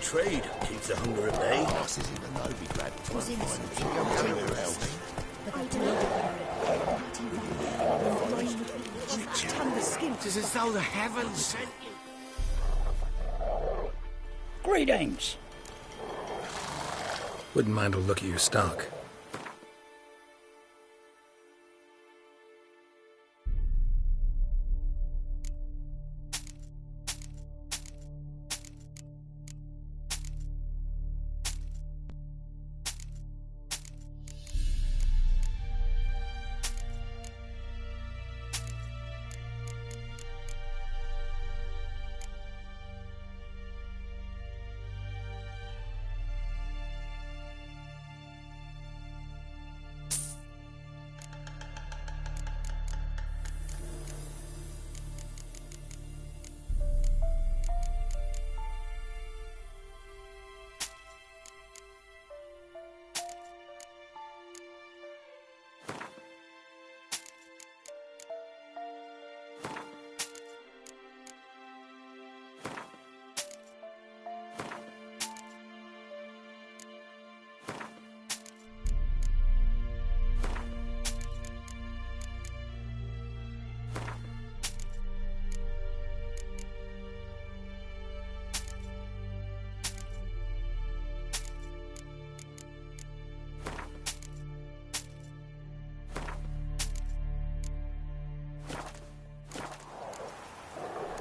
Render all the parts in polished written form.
trade. Keeps the hunger at bay. Bosses in the know be glad to Was find innocent. him anywhere else. But I don't know. The skin. It's as though the heavens sent you. Greetings. Wouldn't mind a look at your stock.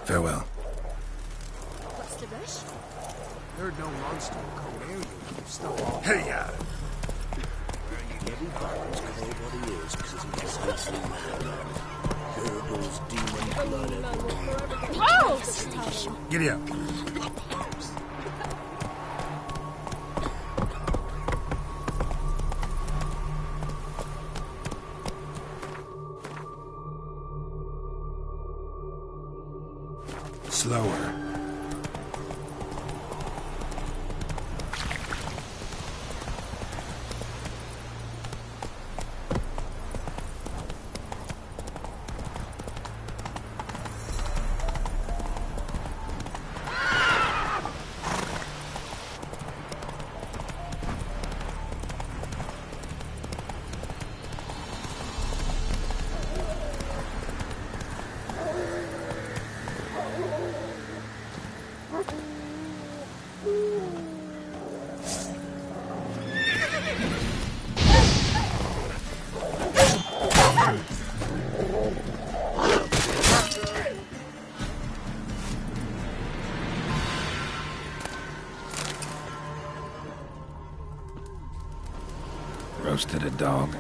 Farewell. What's the rush? Heard no monster will come near you if you stop. Hey-ya! Every bar's called what he is, because he gets hastily mad. Gurgles, demon blood. Giddy up. Slower. Roasted a dog.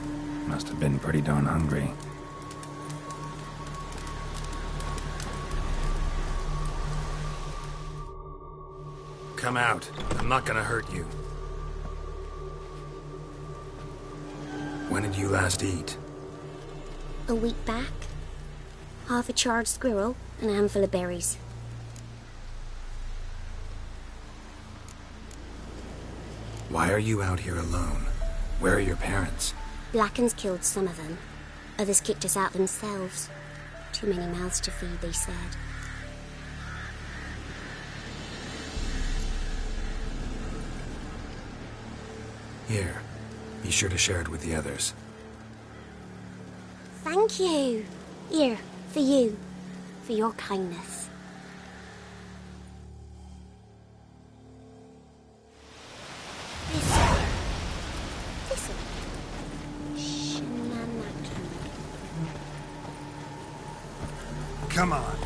Must have been pretty darn hungry. Come out. I'm not gonna hurt you. When did you last eat? A week back. Half a charred squirrel and a handful of berries. Why are you out here alone? Where are your parents? Blackens killed some of them. Others kicked us out themselves. Too many mouths to feed, they said. Here. Be sure to share it with the others. Thank you. Here, for you. For your kindness. Listen. Shenanigans. Come on.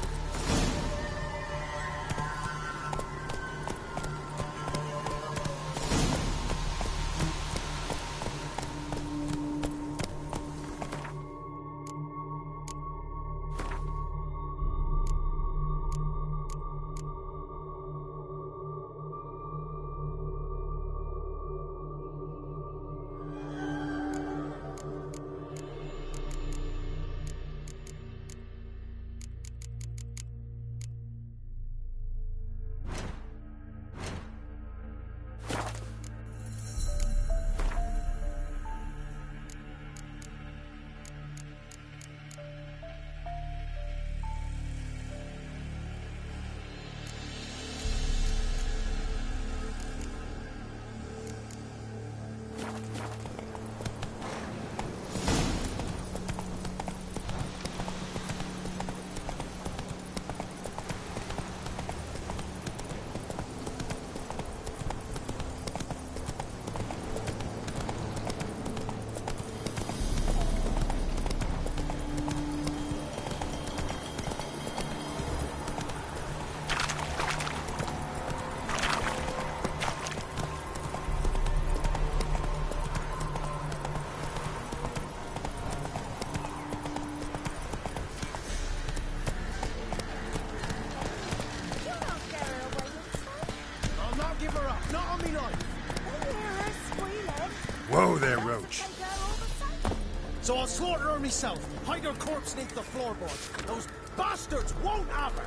her myself. Hide her corpse beneath the floorboard. Those bastards won't have her.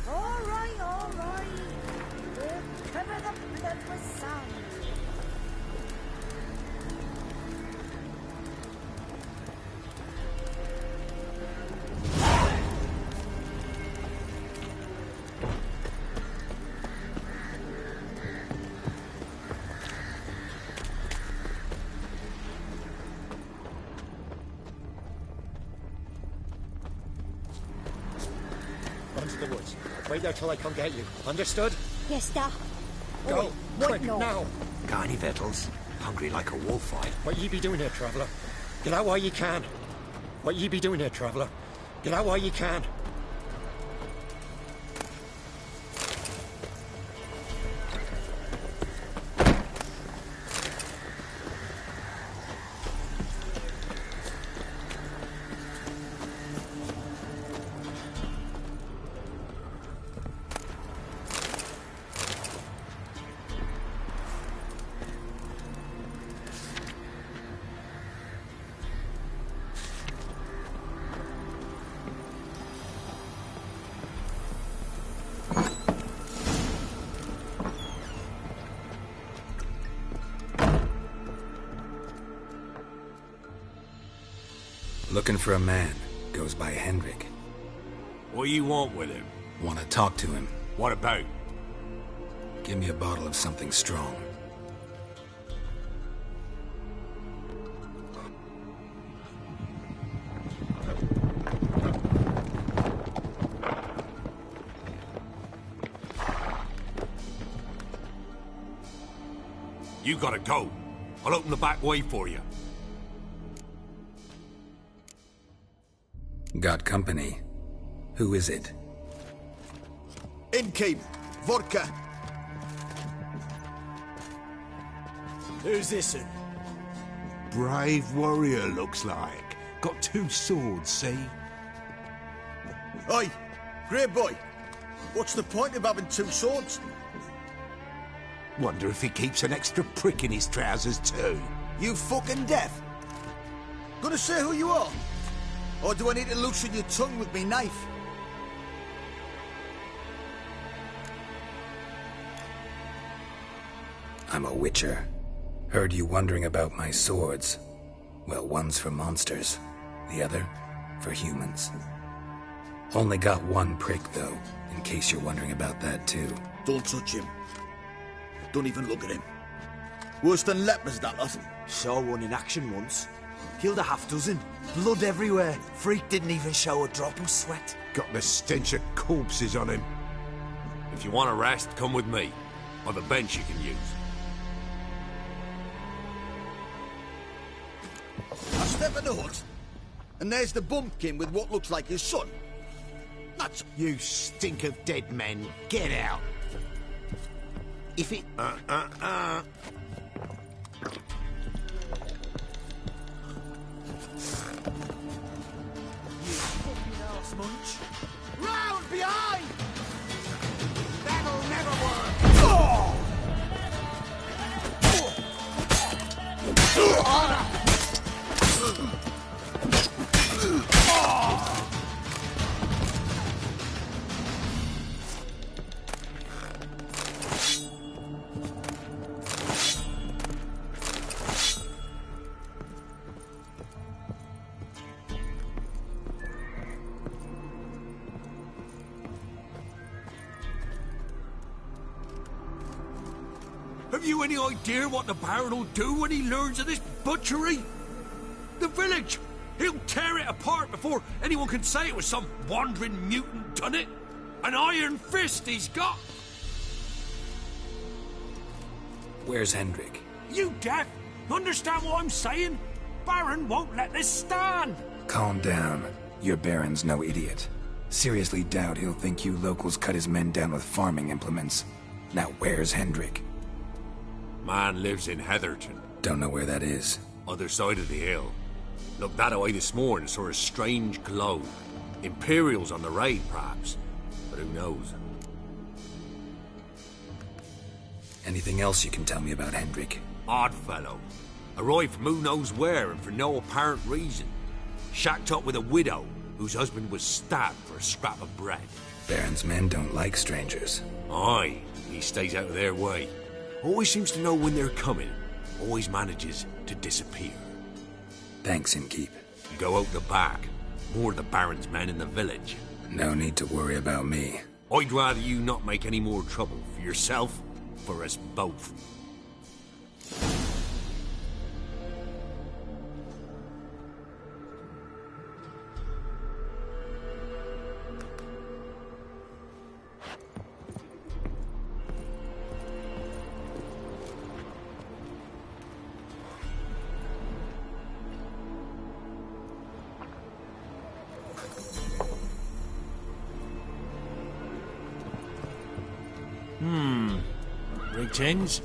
All right. We'll cover the blood with sand. Run to the woods. Wait there till I come get you. Understood? Yes, da. Go. what Quick, now? now. Got any victuals? Hungry like a wolf, I. What ye be doing here, traveller? Get out while ye can. What ye be doing here, traveller? Get out while ye can. Looking for a man. Goes by Hendrik. What you want with him? Want to talk to him. What about? Give me a bottle of something strong. You gotta go. I'll open the back way for you. Got company. Who is it? Innkeep, vodka. Who's this? Brave warrior, looks like. Got 2 swords, see? Oi, great boy. What's the point of having 2 swords? Wonder if he keeps an extra prick in his trousers too. You fucking deaf? Gonna say who you are? Or do I need to loosen your tongue with me knife? I'm a witcher. Heard you wondering about my swords. Well, one's for monsters, the other for humans. Only got 1 prick, though, in case you're wondering about that, too. Don't touch him. Don't even look at him. Worse than lepers, that lot. Saw one in action once. Killed a half-dozen. Blood everywhere. Freak didn't even show a drop of sweat. Got the stench of corpses on him. If you want to rest, come with me. Or the bench you can use. I step in the hut, and there's the bumpkin with what looks like his son. That's... You stink of dead men. Get out. If it... Munch. Round behind! That'll never work. Have you any idea what the Baron will do when he learns of this butchery? The village! He'll tear it apart before anyone can say it was some wandering mutant done it. An iron fist he's got! Where's Hendrik? You deaf? Understand what I'm saying? Baron won't let this stand! Calm down. Your Baron's no idiot. Seriously doubt he'll think you locals cut his men down with farming implements. Now where's Hendrik? Man lives in Heatherton, Don't know where that is. other side of the hill. Looked that away this morning, saw a strange glow. Imperials on the raid, perhaps. But who knows? Anything else you can tell me about Hendrik? Odd fellow. Arrived from who knows where and for no apparent reason. Shacked up with a widow whose husband was stabbed for a scrap of bread. Baron's men don't like strangers. Aye, he stays out of their way. Always seems to know when they're coming. Always manages to disappear. Thanks, Innkeep. You go out the back. More of the Baron's men in the village. No need to worry about me. I'd rather you not make any more trouble for yourself, for us both. Greetings.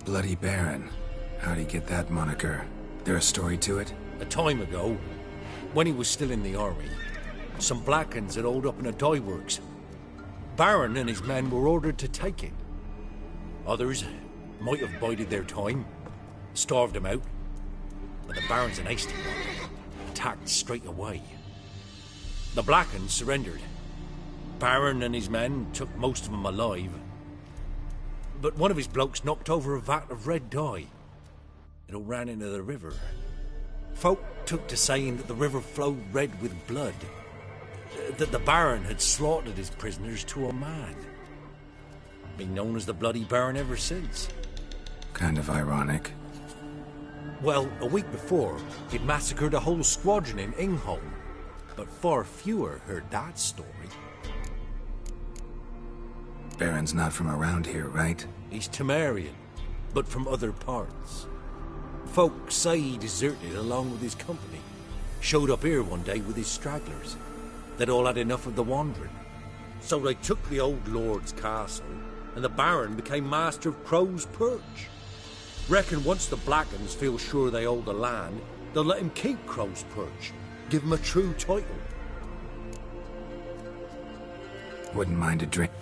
Bloody Baron. How'd he get that moniker? There a story to it? A time ago, when he was still in the army, some Blackens had holed up in a dye works. Baron and his men were ordered to take it. Others might have bided their time, starved him out, but the Baron's an hasty one. Attacked straight away. The Blackens surrendered. Baron and his men took most of them alive. But one of his blokes knocked over a vat of red dye. It all ran into the river. Folk took to saying that the river flowed red with blood. That the Baron had slaughtered his prisoners to a man. Been known as the Bloody Baron ever since. Kind of ironic. Well, a week before, he'd massacred a whole squadron in Ingholm. But far fewer heard that story. Baron's not from around here, right? He's Temerian, but from other parts. Folk say he deserted along with his company. Showed up here one day with his stragglers. They'd all had enough of the wandering. So they took the old lord's castle, and the Baron became master of Crow's Perch. Reckon once the Blackens feel sure they hold the land, they'll let him keep Crow's Perch. Give him a true title. Wouldn't mind a drink.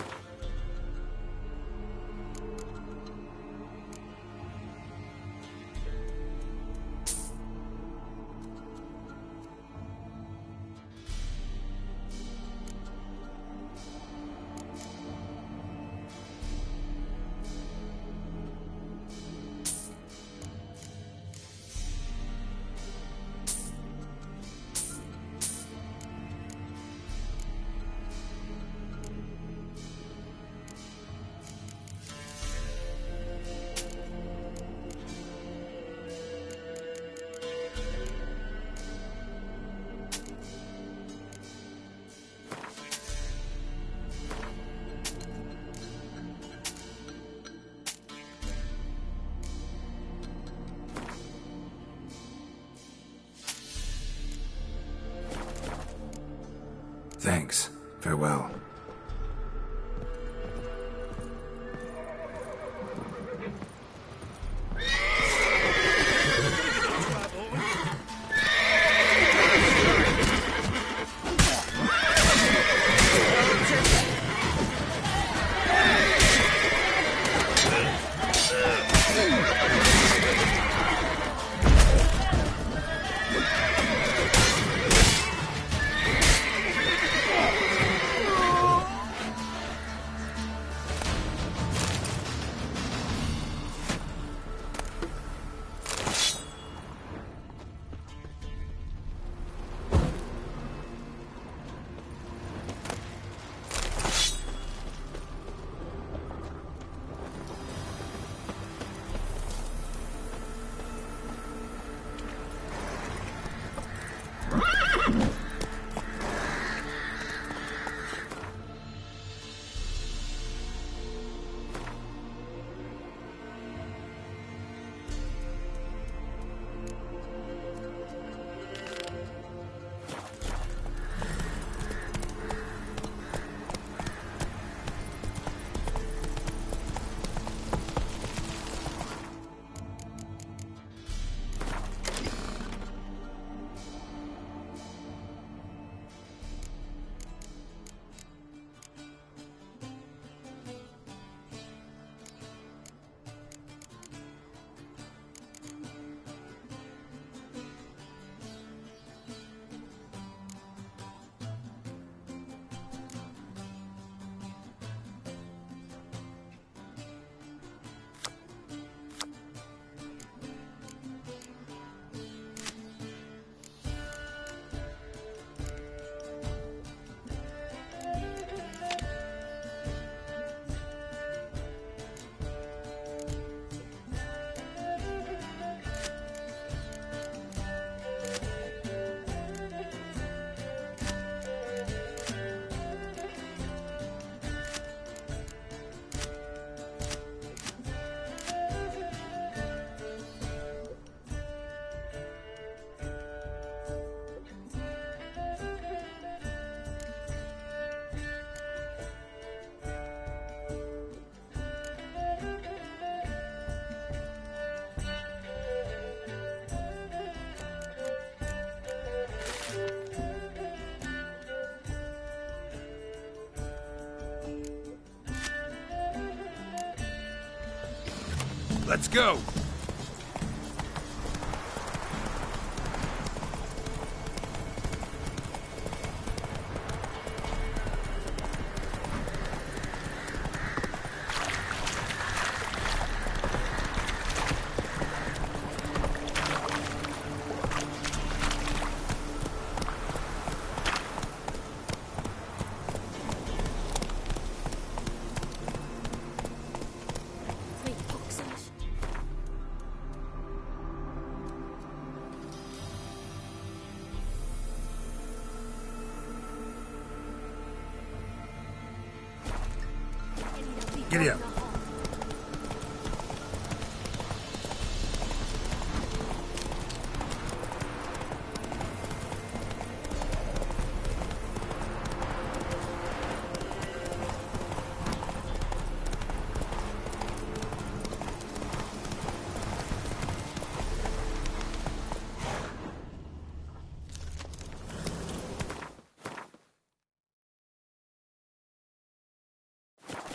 Thanks. Farewell. Let's go. Giddy up.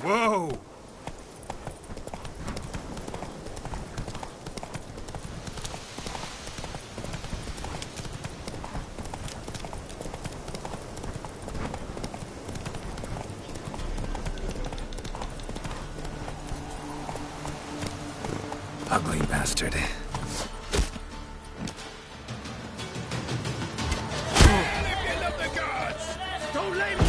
Whoa! Ugly bastard. Don't let him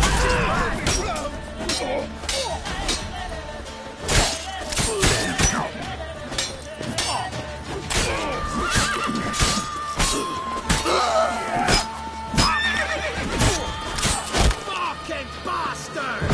Fucking bastard!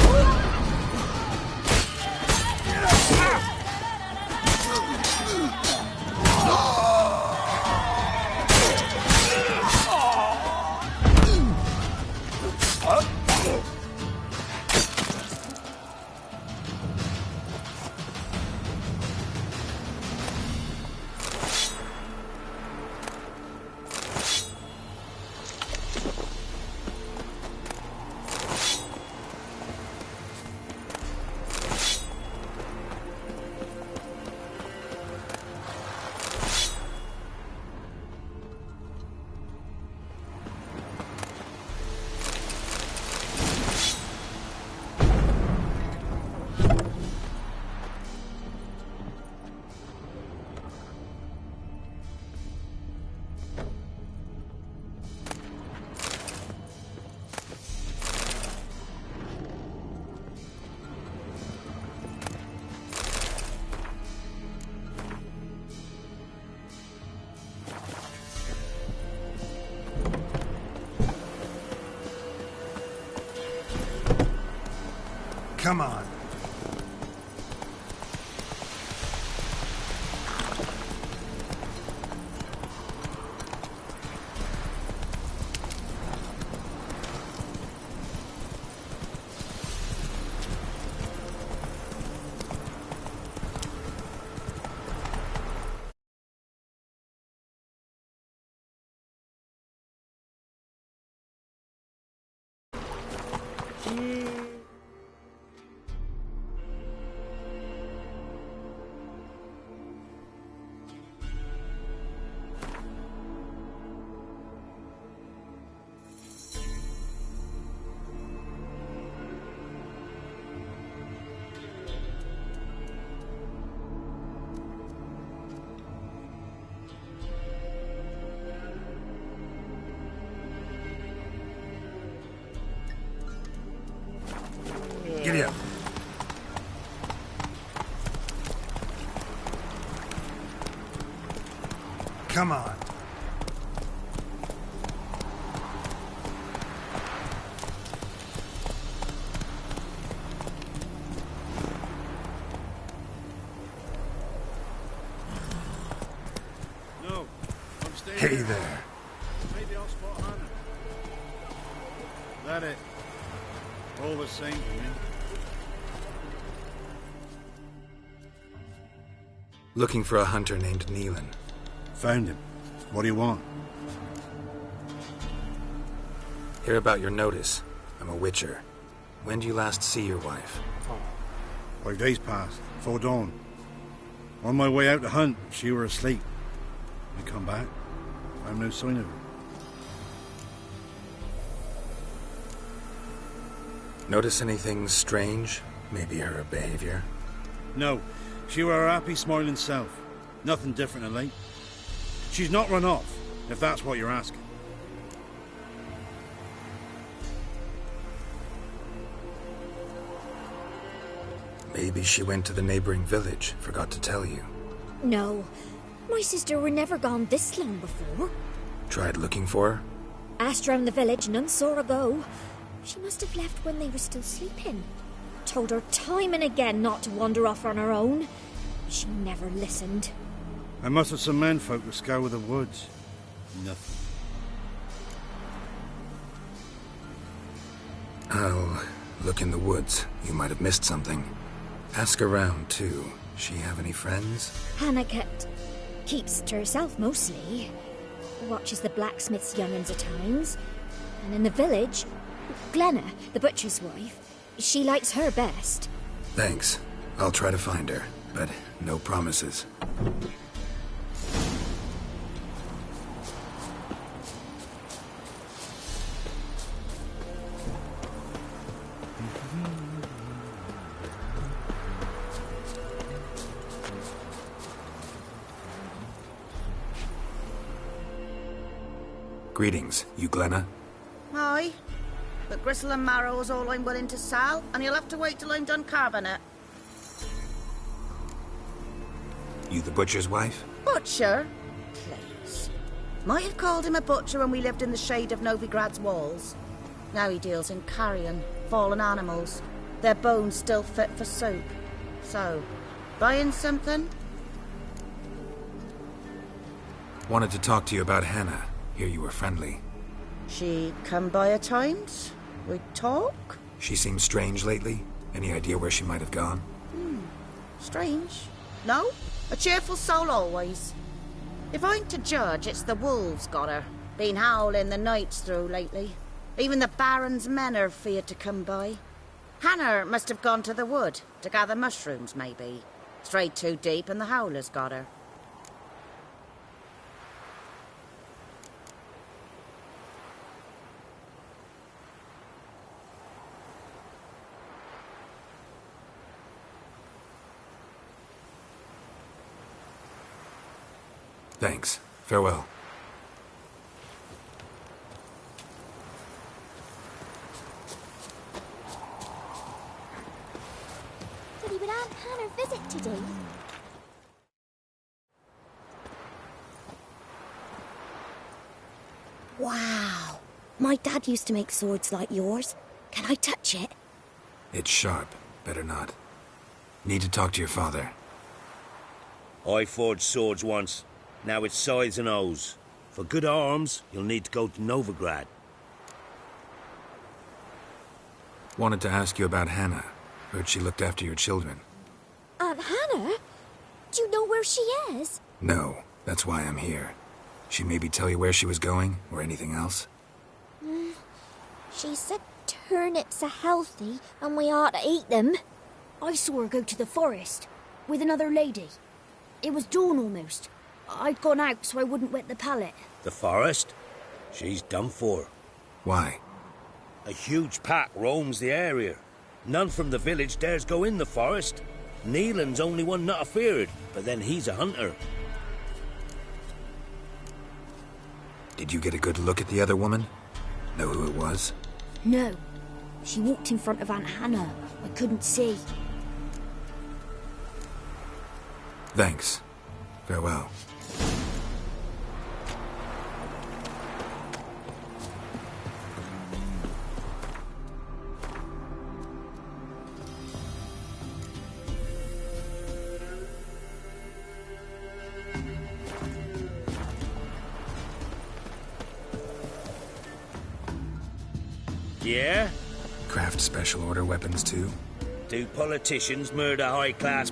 Come on. Giddy up. Come on. No, I'm staying Hey here. there. Maybe I'll spot Hannah. That it. All the same to me. Looking for a hunter named Neelan. Found him. What do you want? Hear about your notice. I'm a witcher. When did you last see your wife? 5 days passed. 4 dawn. On my way out to hunt, she were asleep. I come back, found no sign of her. Notice anything strange? Maybe her behavior? No, she were her happy, smiling self. Nothing different than late. She's not run off, if that's what you're asking. Maybe she went to the neighboring village, forgot to tell you. No, my sister were never gone this long before. Tried looking for her? Asked round the village, none saw her go. She must have left when they were still sleeping. Told her time and again not to wander off on her own. She never listened. I mustered some menfolk to scour the woods. Nothing. I'll look in the woods. You might have missed something. Ask around, too. She have any friends? Hannah keeps to herself mostly. Watches the blacksmith's young'uns at times. And in the village, Glenna, the butcher's wife, she likes her best. Thanks. I'll try to find her, but no promises. Greetings, you Glenna? Aye. But gristle and marrow is all I'm willing to sell, and you'll have to wait till I'm done carving it. You the butcher's wife? Butcher? Please. Might have called him a butcher when we lived in the shade of Novigrad's walls. Now he deals in carrion, fallen animals. Their bones still fit for soup. So, buying something? Wanted to talk to you about Hannah. Hear you were friendly. She come by at times. We talk. She seems strange lately. Any idea where she might have gone? Strange. No? A cheerful soul always. If I'm to judge, it's the wolves got her. Been howling the nights through lately. Even the Baron's men are feared to come by. Hannah must have gone to the wood to gather mushrooms, maybe. Strayed too deep and the howlers got her. Thanks. Farewell. Daddy, would Aunt Hannah visit today? Wow. My dad used to make swords like yours. Can I touch it? It's sharp. Better not. Need to talk to your father. I forged swords once. Now it's scythes and hoes. For good arms, you'll need to go to Novigrad. Wanted to ask you about Hannah. Heard she looked after your children. Aunt Hannah? Do you know where she is? No, that's why I'm here. She maybe tell you where she was going, or anything else? She said turnips are healthy and we ought to eat them. I saw her go to the forest with another lady. It was dawn almost. I'd gone out so I wouldn't wet the pallet. The forest? She's done for. Why? A huge pack roams the area. None from the village dares go in the forest. Neelan's only one not afeared, but then he's a hunter. Did you get a good look at the other woman? Know who it was? No. She walked in front of Aunt Hannah. I couldn't see. Thanks. Farewell. Yeah? Craft special order weapons too? Do politicians murder high-class...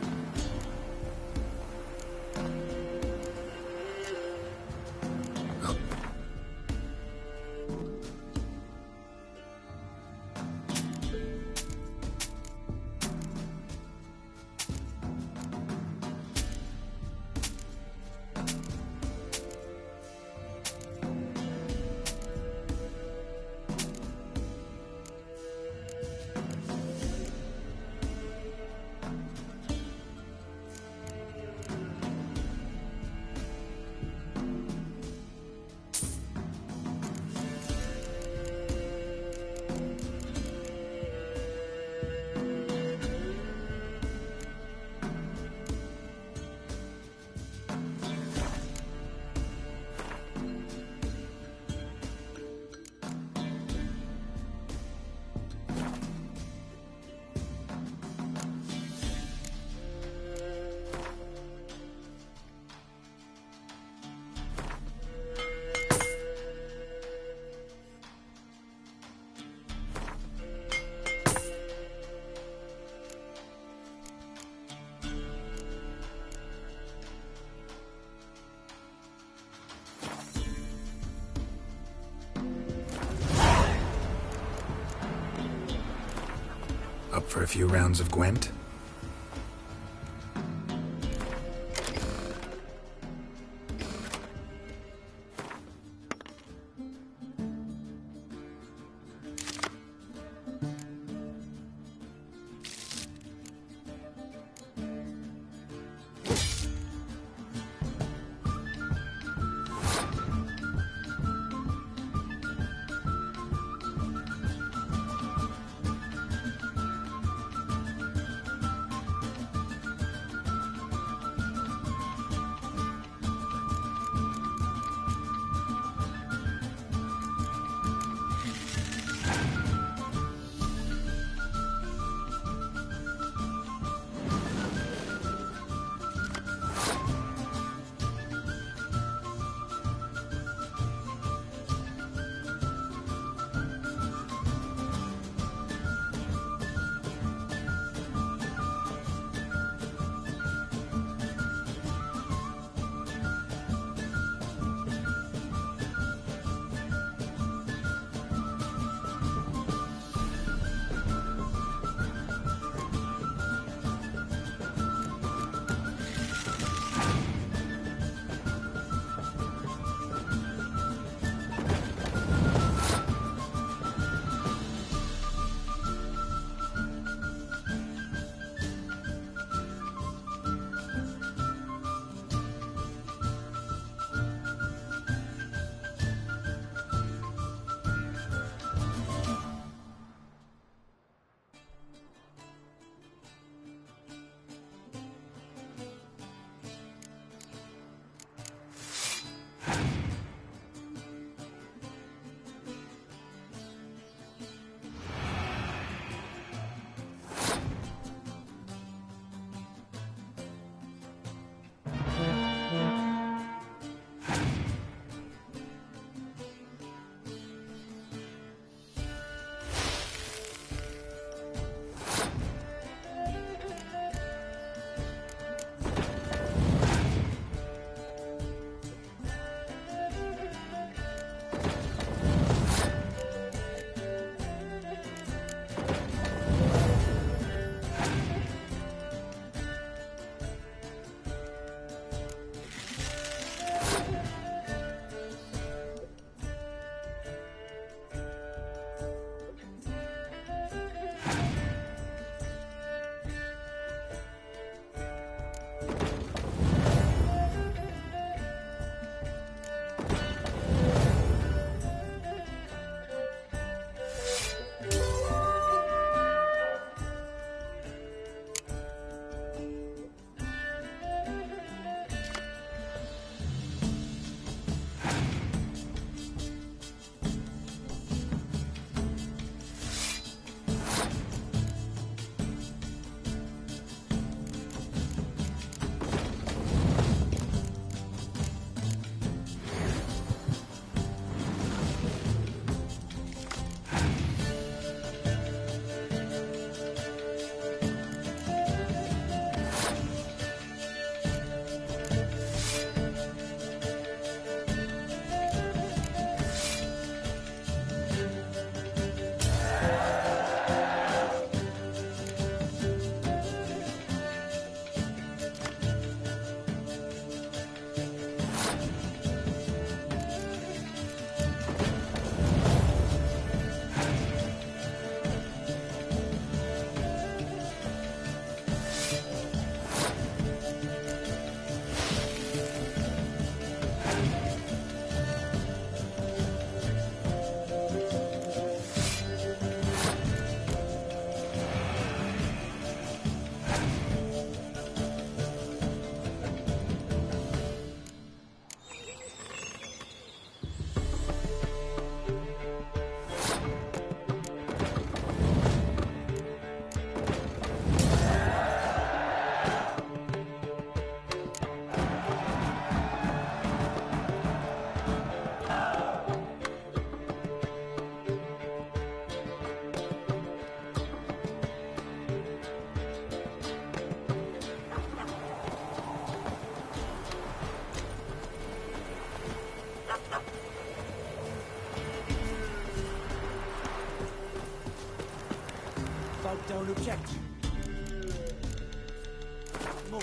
Up for a few rounds of Gwent? folk don't object. More.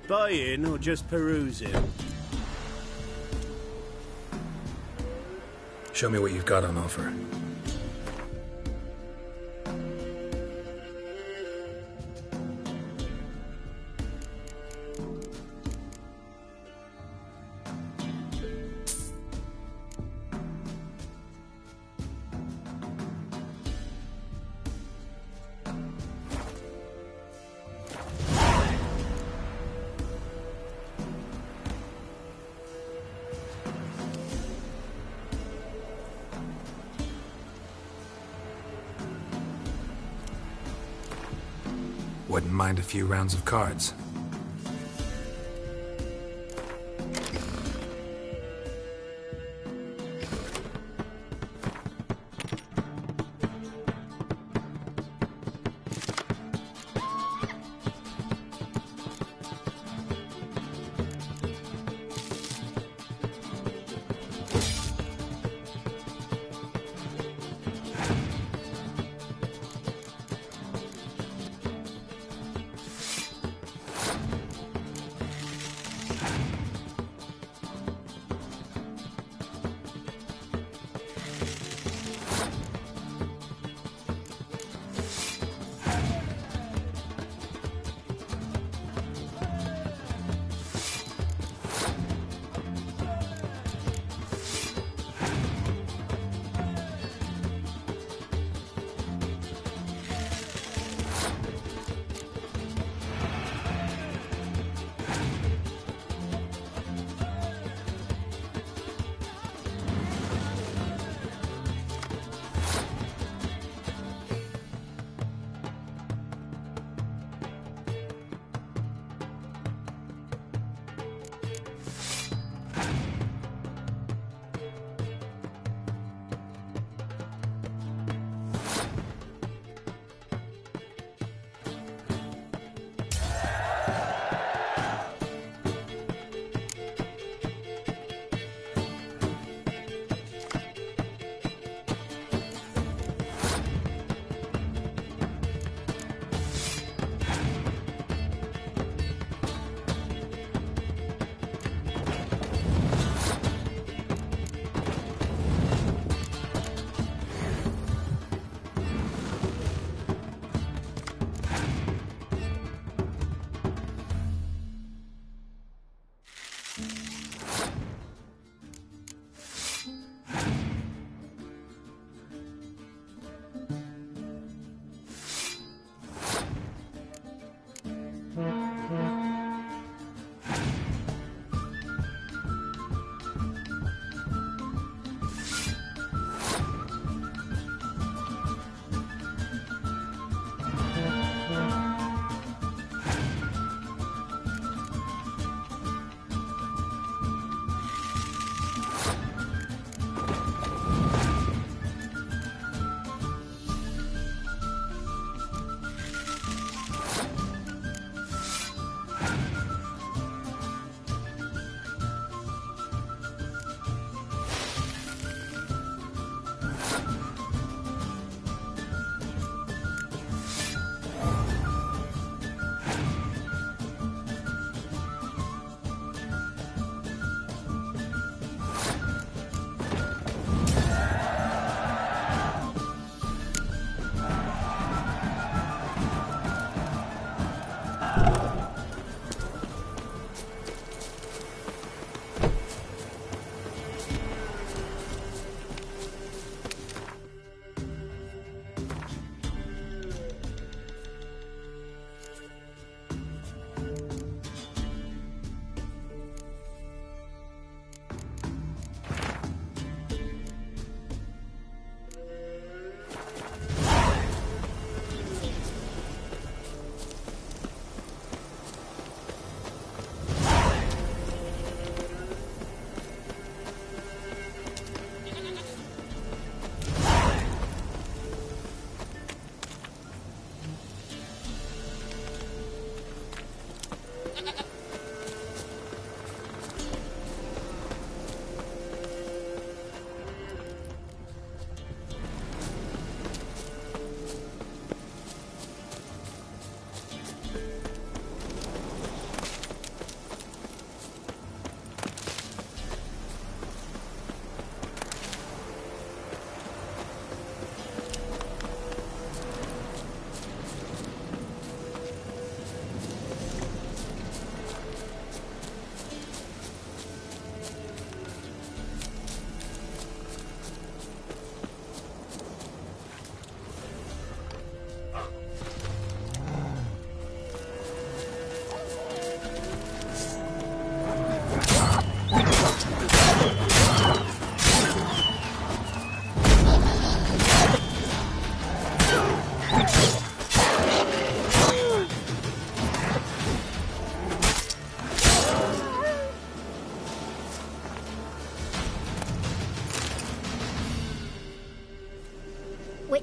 Buying or just perusing? Show me what you've got on offer. Wouldn't mind a few rounds of cards.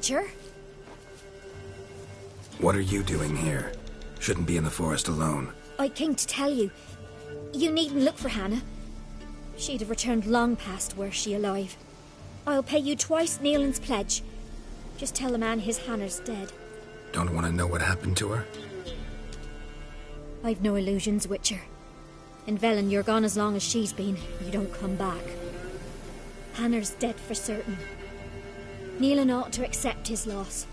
Witcher. What are you doing here? Shouldn't be in the forest alone. I came to tell you. You needn't look for Hannah. She'd have returned long past were she alive. I'll pay you twice Neelan's pledge. Just tell the man his Hannah's dead. Don't want to know what happened to her? I've no illusions, Witcher. In Velen, you're gone as long as she's been. You don't come back. Hannah's dead for certain. Neelan ought to accept his loss.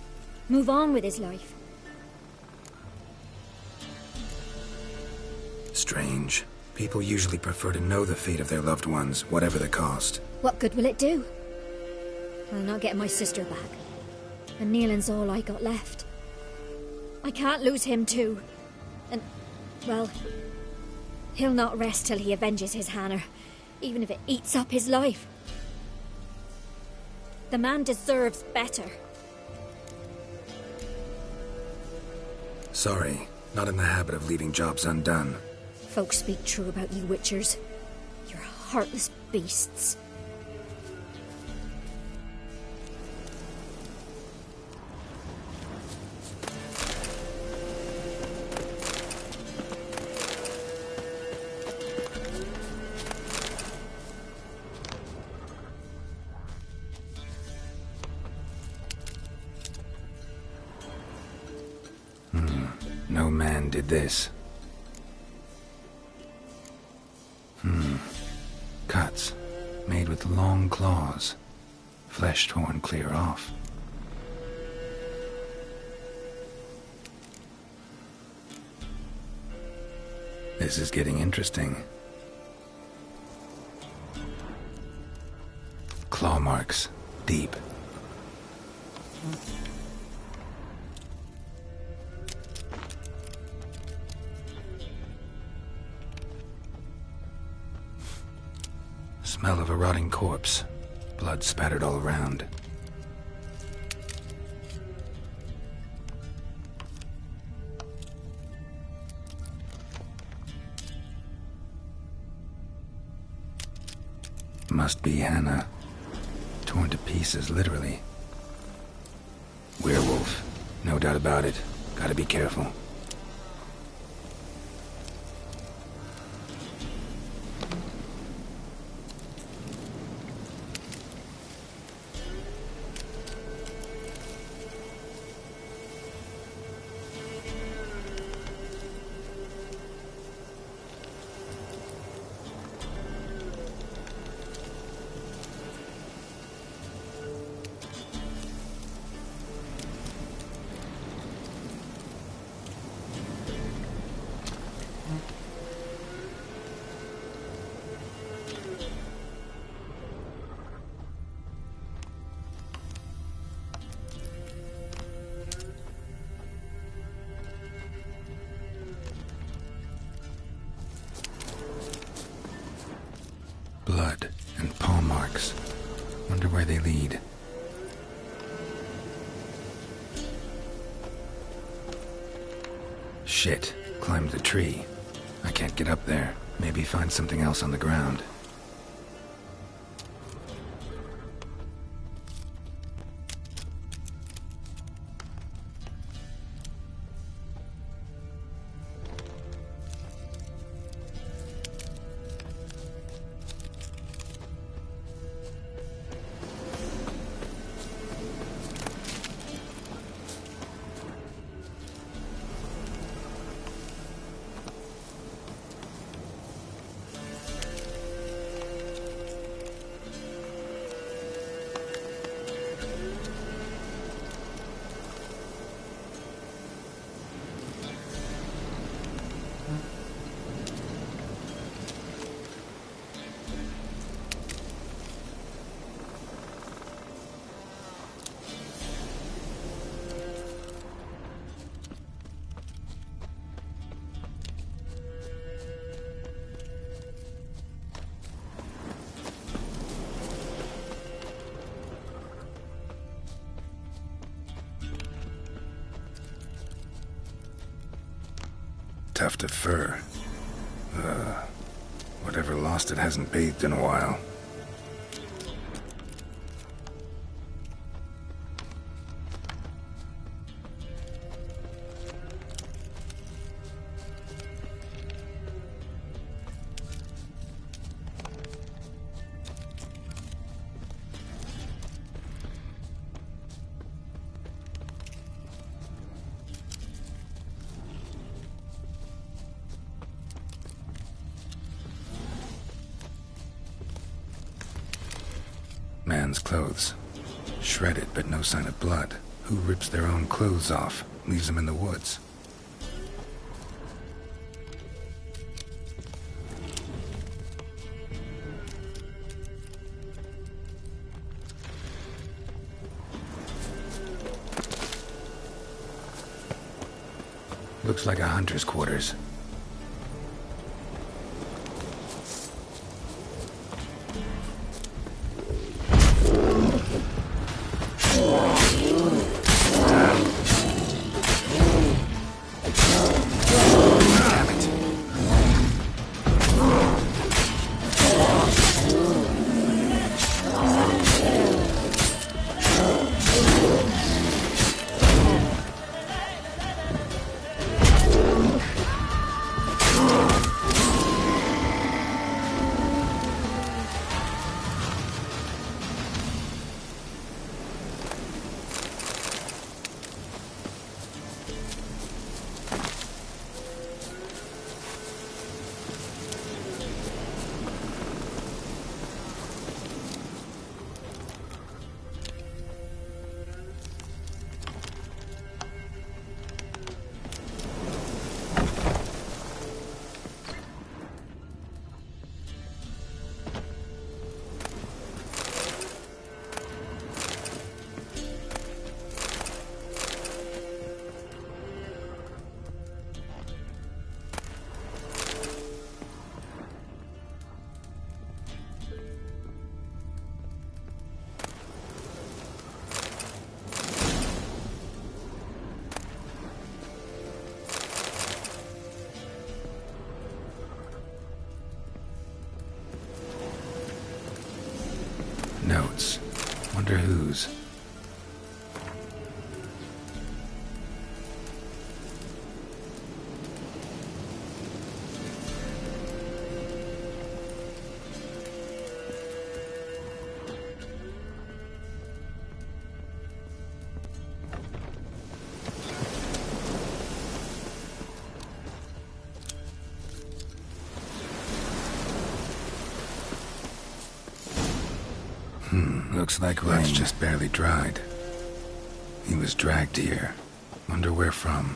Move on with his life. Strange. People usually prefer to know the fate of their loved ones, whatever the cost. What good will it do? I'll not get my sister back. And Neelan's all I got left. I can't lose him too. And, well, he'll not rest till he avenges his Hannah, even if it eats up his life. The man deserves better. Sorry, not in the habit of leaving jobs undone. Folks speak true about you Witchers. You're heartless beasts. No man did this. Cuts, made with long claws. Flesh torn clear off. This is getting interesting. Claw marks, deep. Smell of a rotting corpse. Blood spattered all around. Must be Hannah. Torn to pieces, literally. Werewolf. No doubt about it. Gotta be careful. Blood and paw marks. Wonder where they lead. Shit. Climbed the tree. I can't get up there. Maybe find something else on the ground. Tuft of fur. Whatever lost it hasn't bathed in a while. man's clothes. Shredded, but no sign of blood. Who rips their own clothes off, leaves them in the woods? Looks like a hunter's quarters. Notes. Wonder whose. Looks like rain just barely dried. He was dragged here. Wonder where from.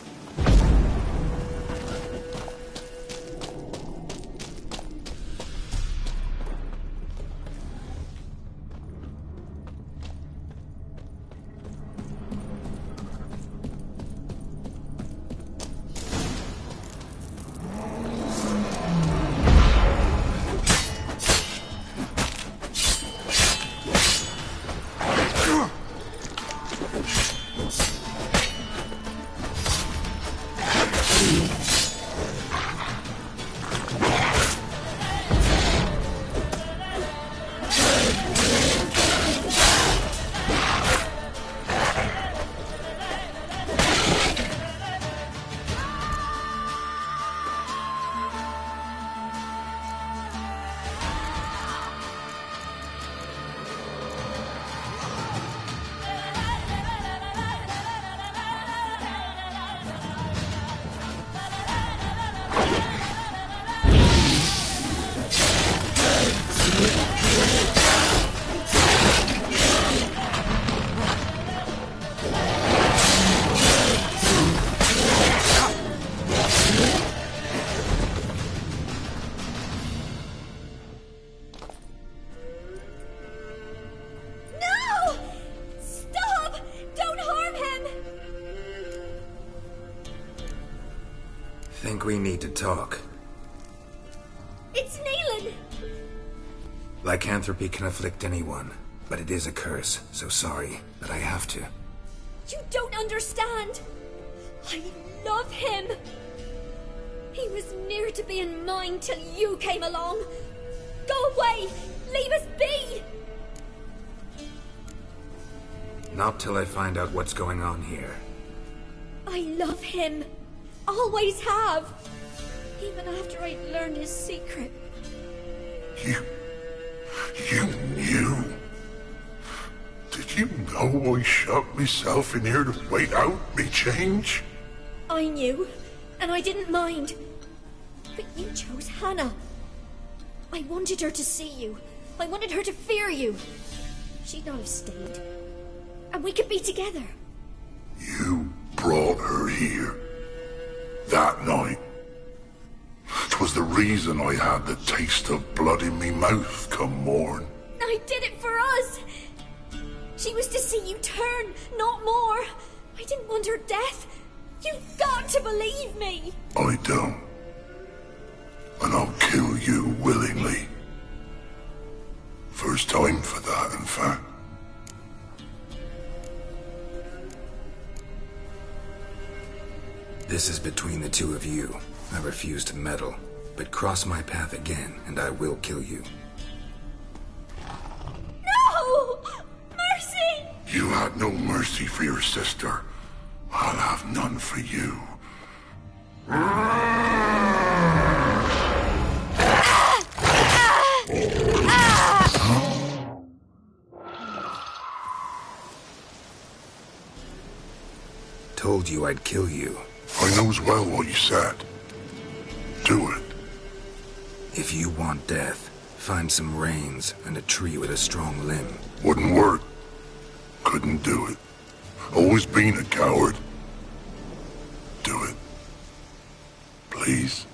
Think we need to talk. It's Neelan! Lycanthropy can afflict anyone, but it is a curse, so sorry, but I have to. You don't understand! I love him! He was near to being mine till you came along! Go away! Leave us be! Not till I find out what's going on here. I love him. Always have. Even after I'd learned his secret. You knew? Did you know I shot myself in here to wait out me change? I knew, and I didn't mind. But you chose Hannah. I wanted her to see you. I wanted her to fear you. She'd not have stayed. And we could be together. You brought her here. That night. 'Twas the reason I had the taste of blood in me mouth come morn. I did it for us. She was to see you turn, not more. I didn't want her death. You've got to believe me. I don't. And I'll kill you willingly. First time for that, in fact. This is between the two of you. I refuse to meddle, but cross my path again, and I will kill you. No! Mercy! You had no mercy for your sister. I'll have none for you. Told you I'd kill you. I knows well what you said. Do it. If you want death, find some reins and a tree with a strong limb. Wouldn't work. Couldn't do it. Always been a coward. Do it. Please.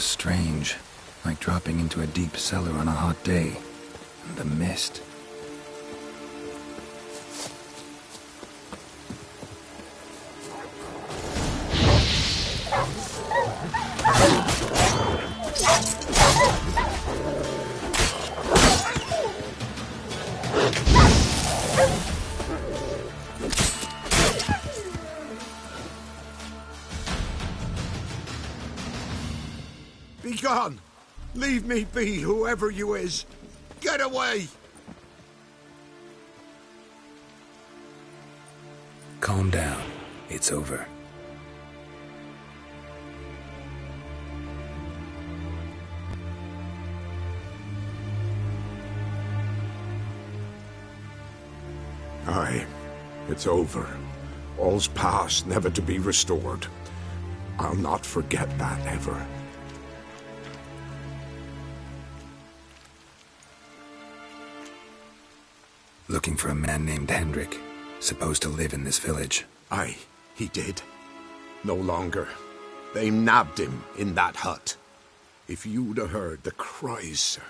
was strange, like dropping into a deep cellar on a hot day. And the mist. Be gone! Leave me be, whoever you is! Get away! Calm down. It's over. Aye, it's over. All's past, never to be restored. I'll not forget that ever. Looking for a man named Hendrik, supposed to live in this village. Aye, he did. No longer. They nabbed him in that hut. If you'd have heard the cries, sir,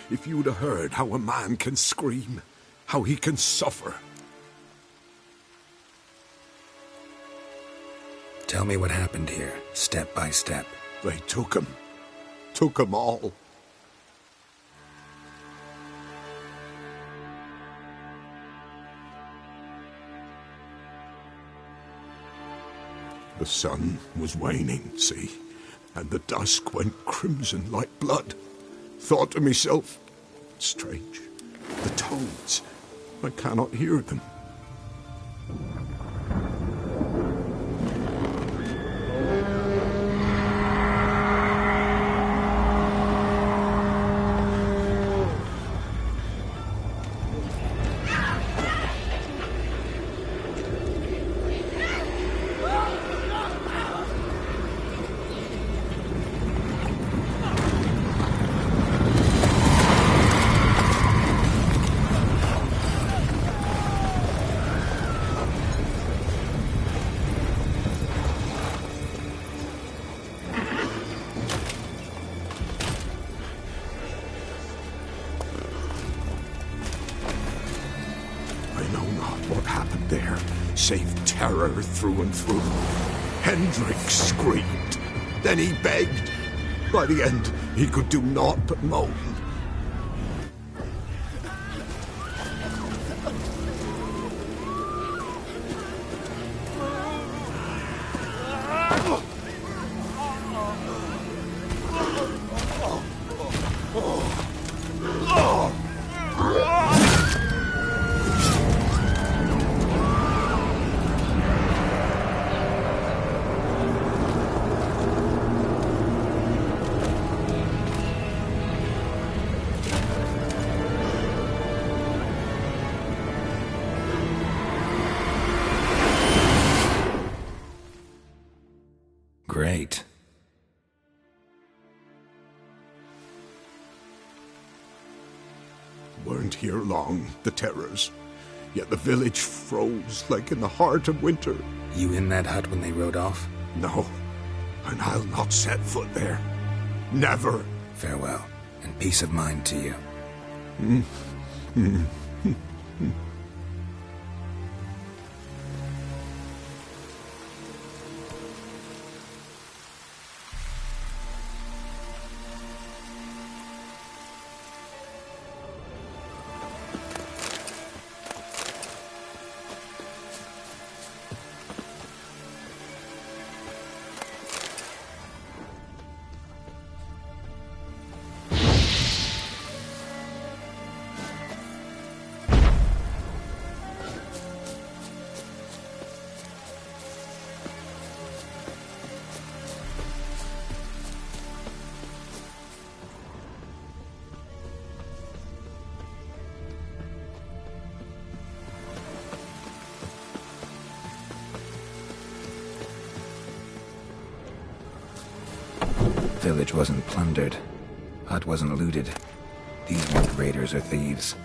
if you'd have heard how a man can scream, how he can suffer. Tell me what happened here, step by step. They took him. Took him all. The sun was waning, see, and the dusk went crimson like blood. Thought to myself, strange, the toads, I cannot hear them. Save terror through and through. Hendrik screamed. Then he begged. By the end, he could do naught but moan. Great. Weren't here long, the terrors. Yet the village froze like in the heart of winter. You in that hut when they rode off? No, and I'll not set foot there. Never. Farewell, and peace of mind to you. Village wasn't plundered. Hut wasn't looted. These weren't raiders or thieves.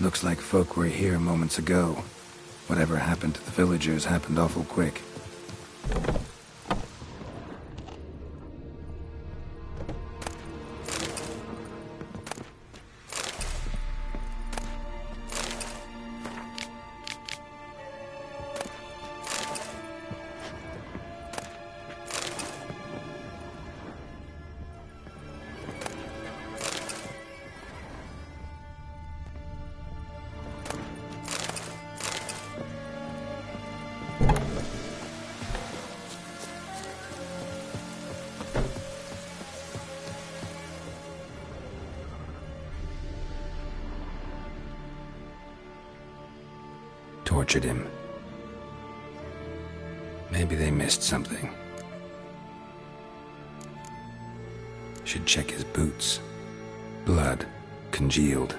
Looks like folk were here moments ago. Whatever happened to the villagers happened awful quick. Tortured him. Maybe they missed something. Should check his boots. Blood. Congealed.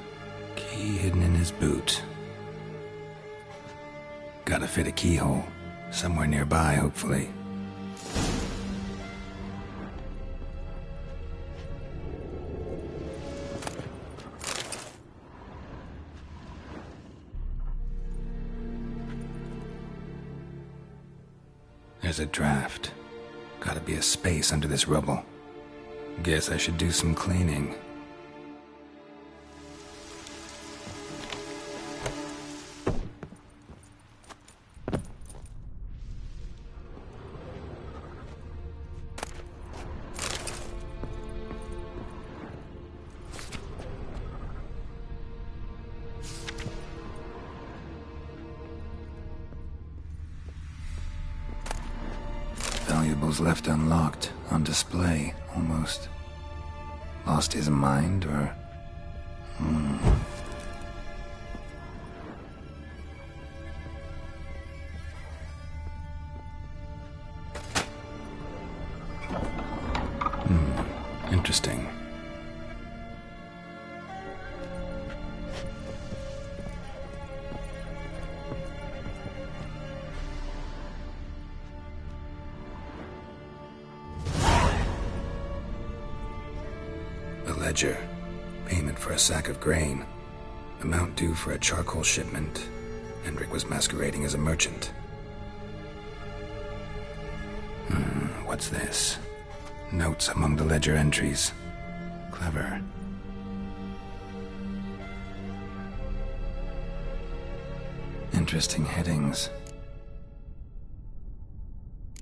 Key hidden in his boot. Gotta fit a keyhole. Somewhere nearby, hopefully. There's a draft. Gotta be a space under this rubble. Guess I should do some cleaning. Valuables left unlocked, on display, almost. Lost his mind, or... Interesting. Ledger. Payment for a sack of grain. Amount due for a charcoal shipment. Hendrik was masquerading as a merchant. What's this? Notes among the ledger entries. Clever. Interesting headings.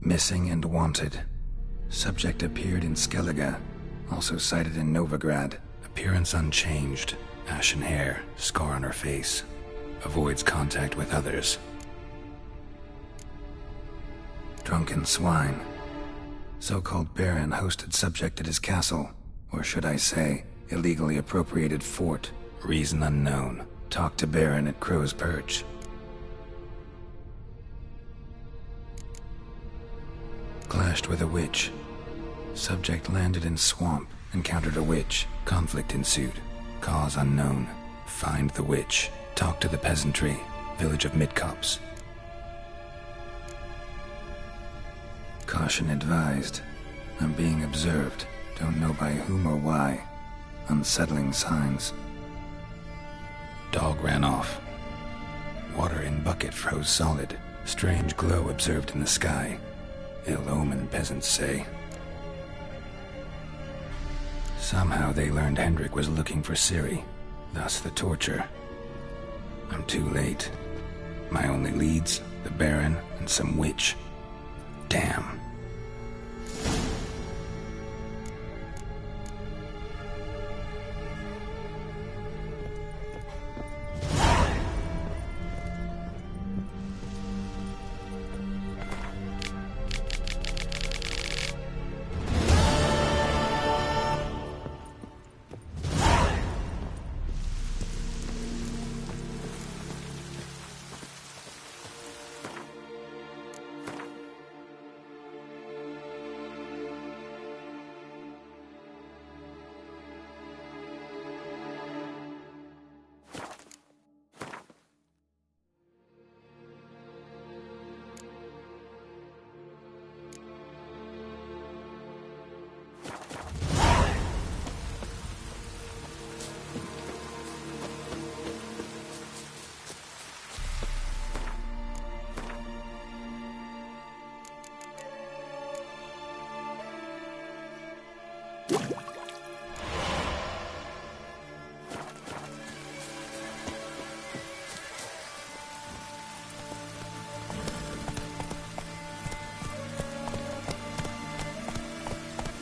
Missing and wanted. Subject appeared in Skellige. Also sighted in Novigrad. Appearance unchanged. Ashen hair, scar on her face. Avoids contact with others. Drunken swine. So-called Baron hosted subject at his castle. Or should I say, illegally appropriated fort. Reason unknown. Talked to Baron at Crow's Perch. Clashed with a witch. Subject landed in swamp, encountered a witch. Conflict ensued. Cause unknown. Find the witch. Talk to the peasantry. Village of Midcopse. Caution advised. I'm being observed. Don't know by whom or why. Unsettling signs. Dog ran off. Water in bucket froze solid. Strange glow observed in the sky. Ill omen, peasants say. Somehow they learned Hendrik was looking for Ciri, thus the torture. I'm too late. My only leads, the Baron and some witch. Damn.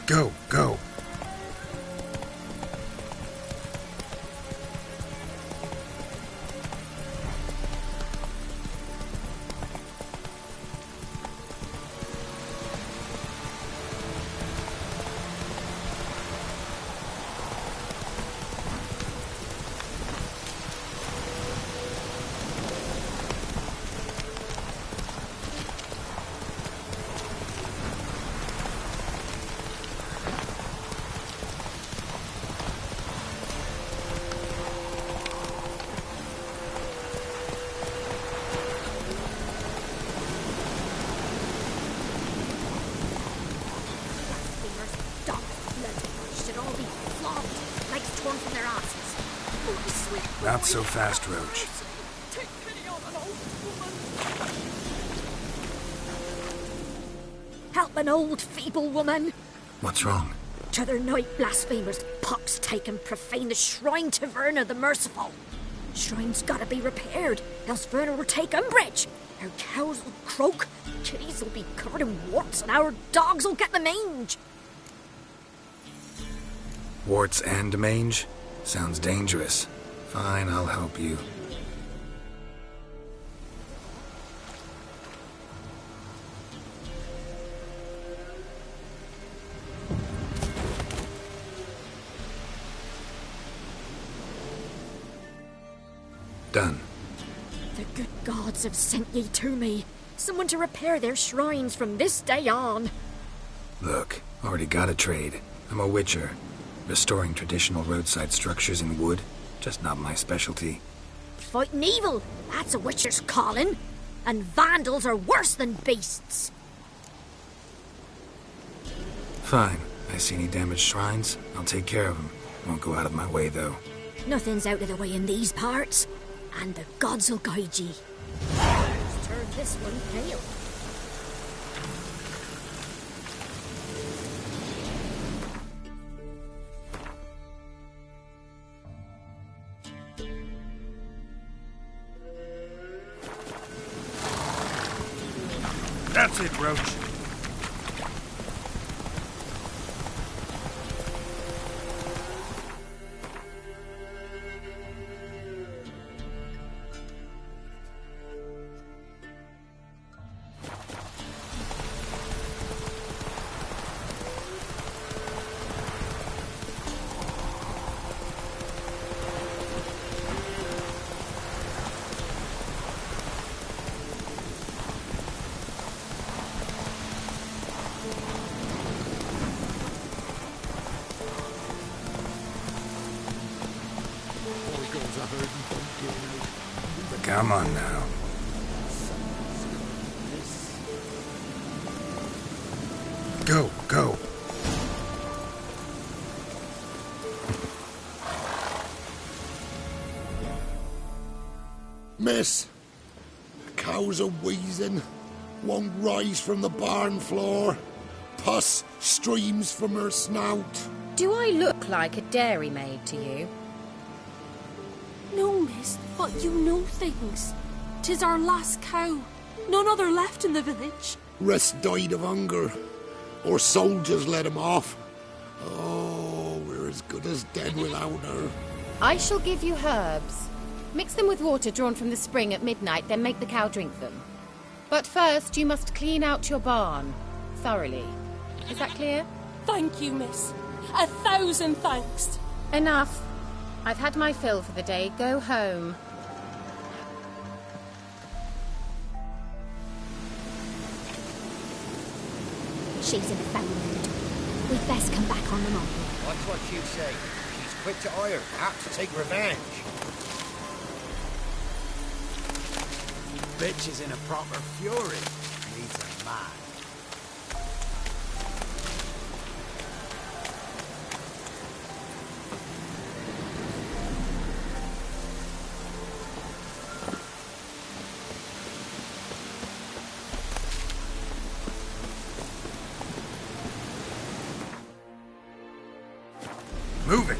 Go, go. Not so fast, Roach. Help an old, feeble woman. What's wrong? T'other night, blasphemers, pox take and profane the shrine to Verna the Merciful. Shrine's gotta be repaired, else Verna will take umbrage. Our cows will croak, kitties will be covered in warts, and our dogs will get the mange. Warts and mange? Sounds dangerous. Fine, I'll help you. Done. The good gods have sent ye to me. Someone to repair their shrines from this day on. Look, already got a trade. I'm a witcher. Restoring traditional roadside structures in wood. Just not my specialty. Fighting evil, that's a witcher's calling. And vandals are worse than beasts. Fine. I see any damaged shrines, I'll take care of them. Won't go out of my way, though. Nothing's out of the way in these parts. And the gods will guide ye. Let's turn this one pale. That's it, Roach. Come on now. Go, go. Miss, the cows are wheezing, won't rise from the barn floor. Pus streams from her snout. Do I look like a dairymaid to you? No, miss, but you know things. 'Tis our last cow. None other left in the village. Rest died of hunger, or soldiers let him off. Oh, we're as good as dead without her. I shall give you herbs. Mix them with water drawn from the spring at midnight, then make the cow drink them. But first, you must clean out your barn. Thoroughly. Is that clear? Thank you, miss. 1,000 thanks. Enough. I've had my fill for the day. Go home. She's in a foul mood. We'd best come back on the mob. That's what you say. She's quick to ire, apt to take revenge. Bitch is in a proper fury. Needs a man. Move it!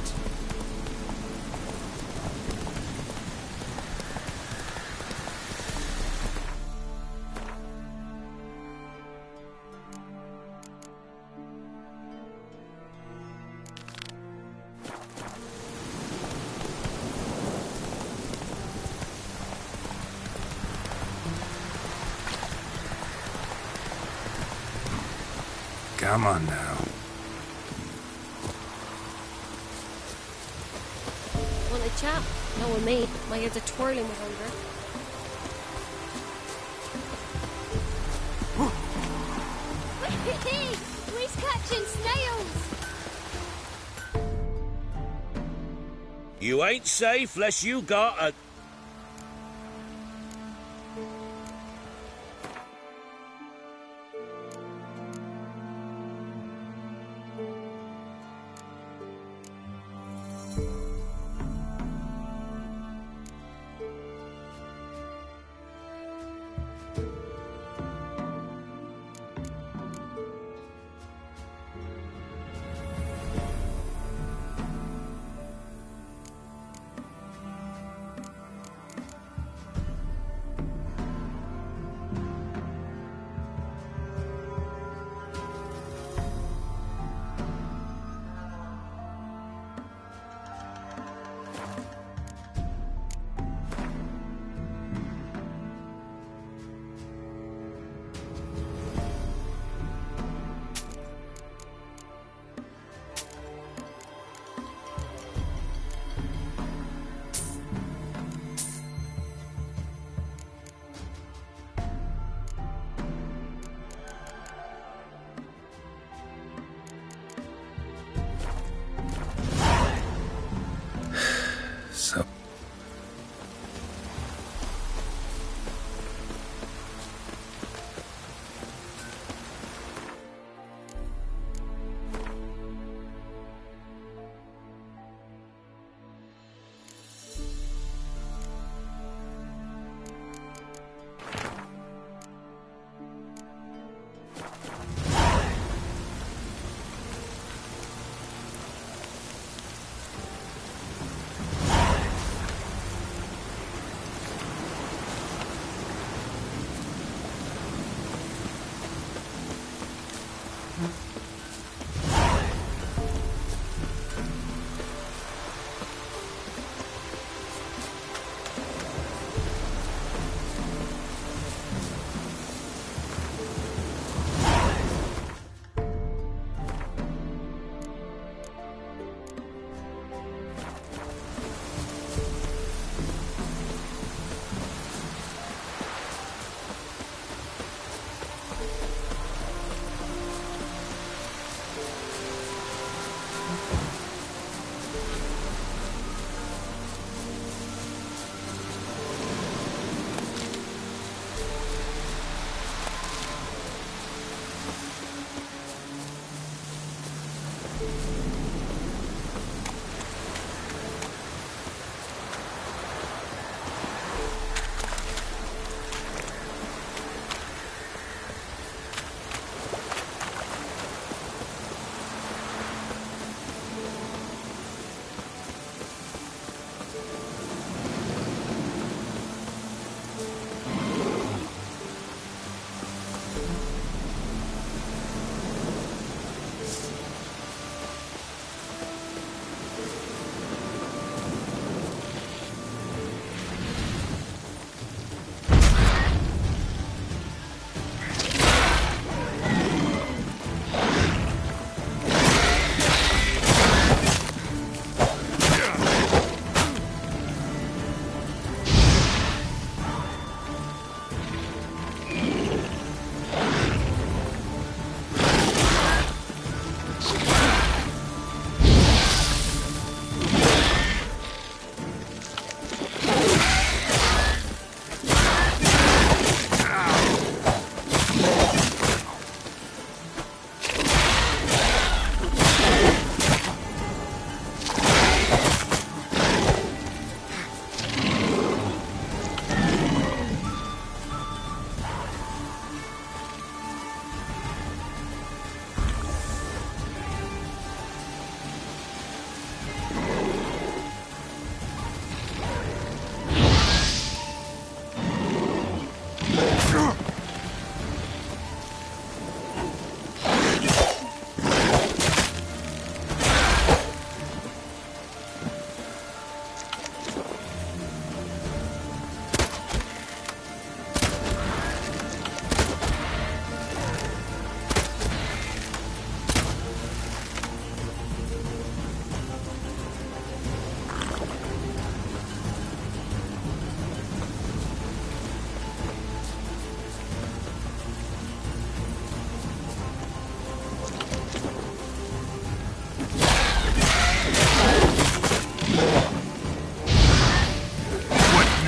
Come on now. Want a chat? No with me. My ears are twirling with hunger. We's catching snails! You ain't safe less you got a...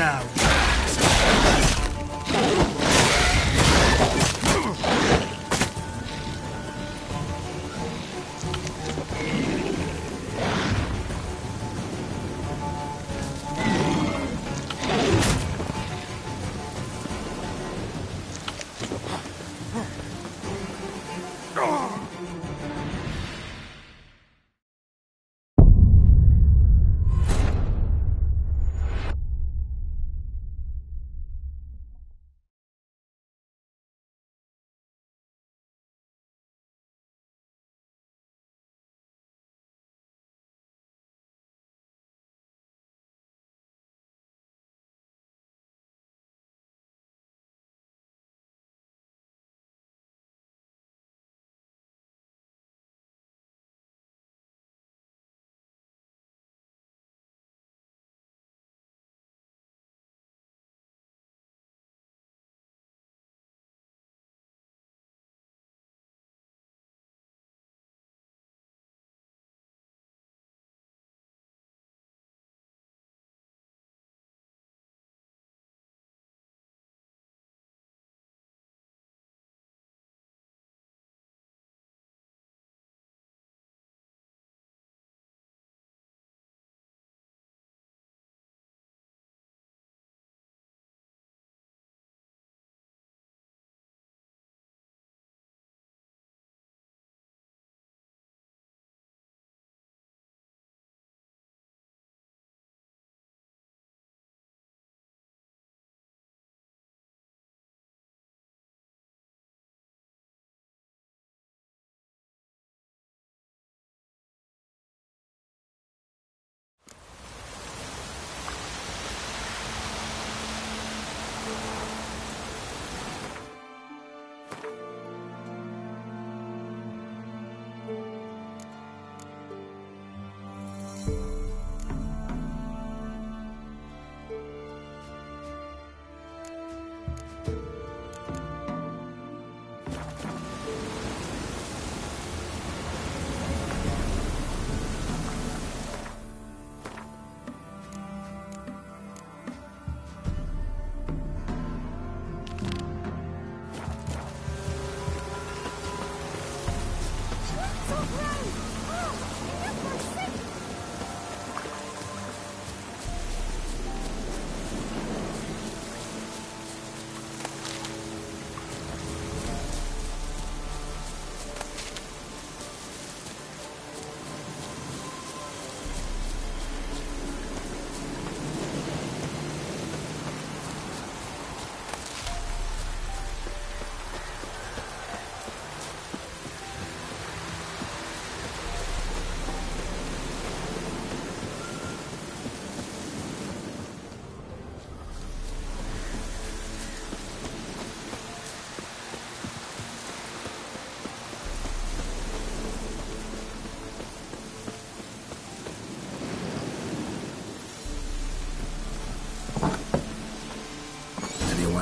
now.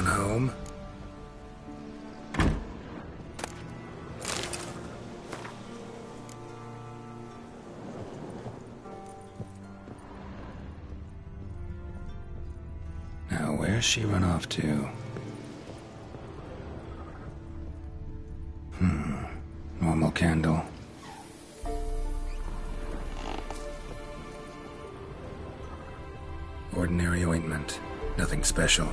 Home? Now, where's she run off to? Normal candle. Ordinary ointment. Nothing special.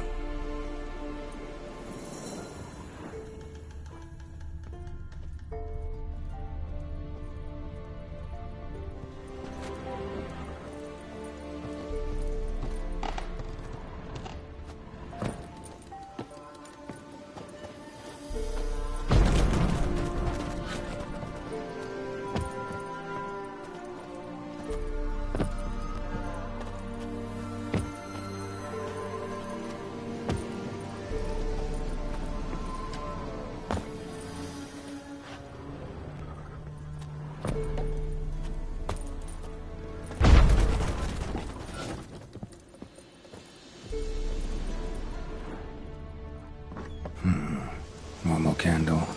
Normal candle.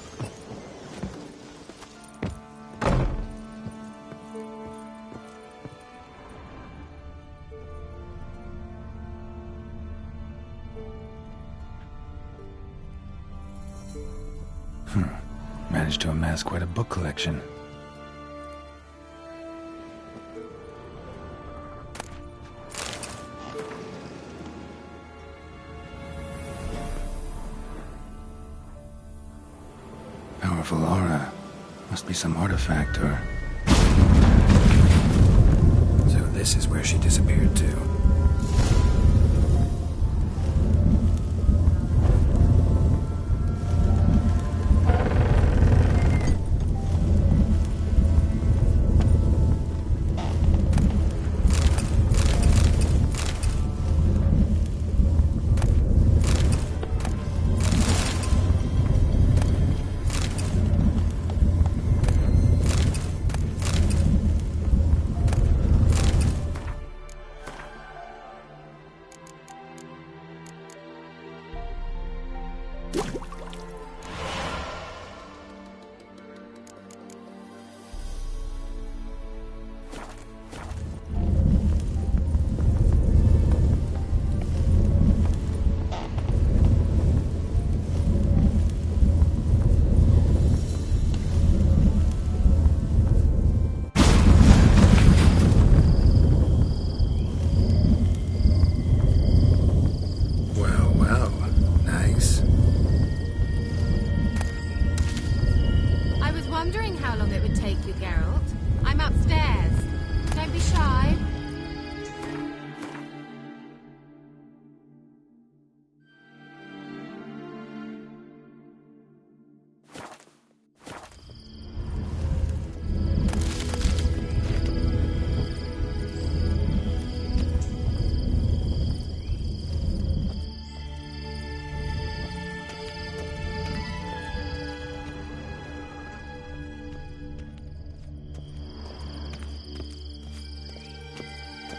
managed to amass quite a book collection. Powerful aura. Must be some artifact or... So this is where she disappeared to.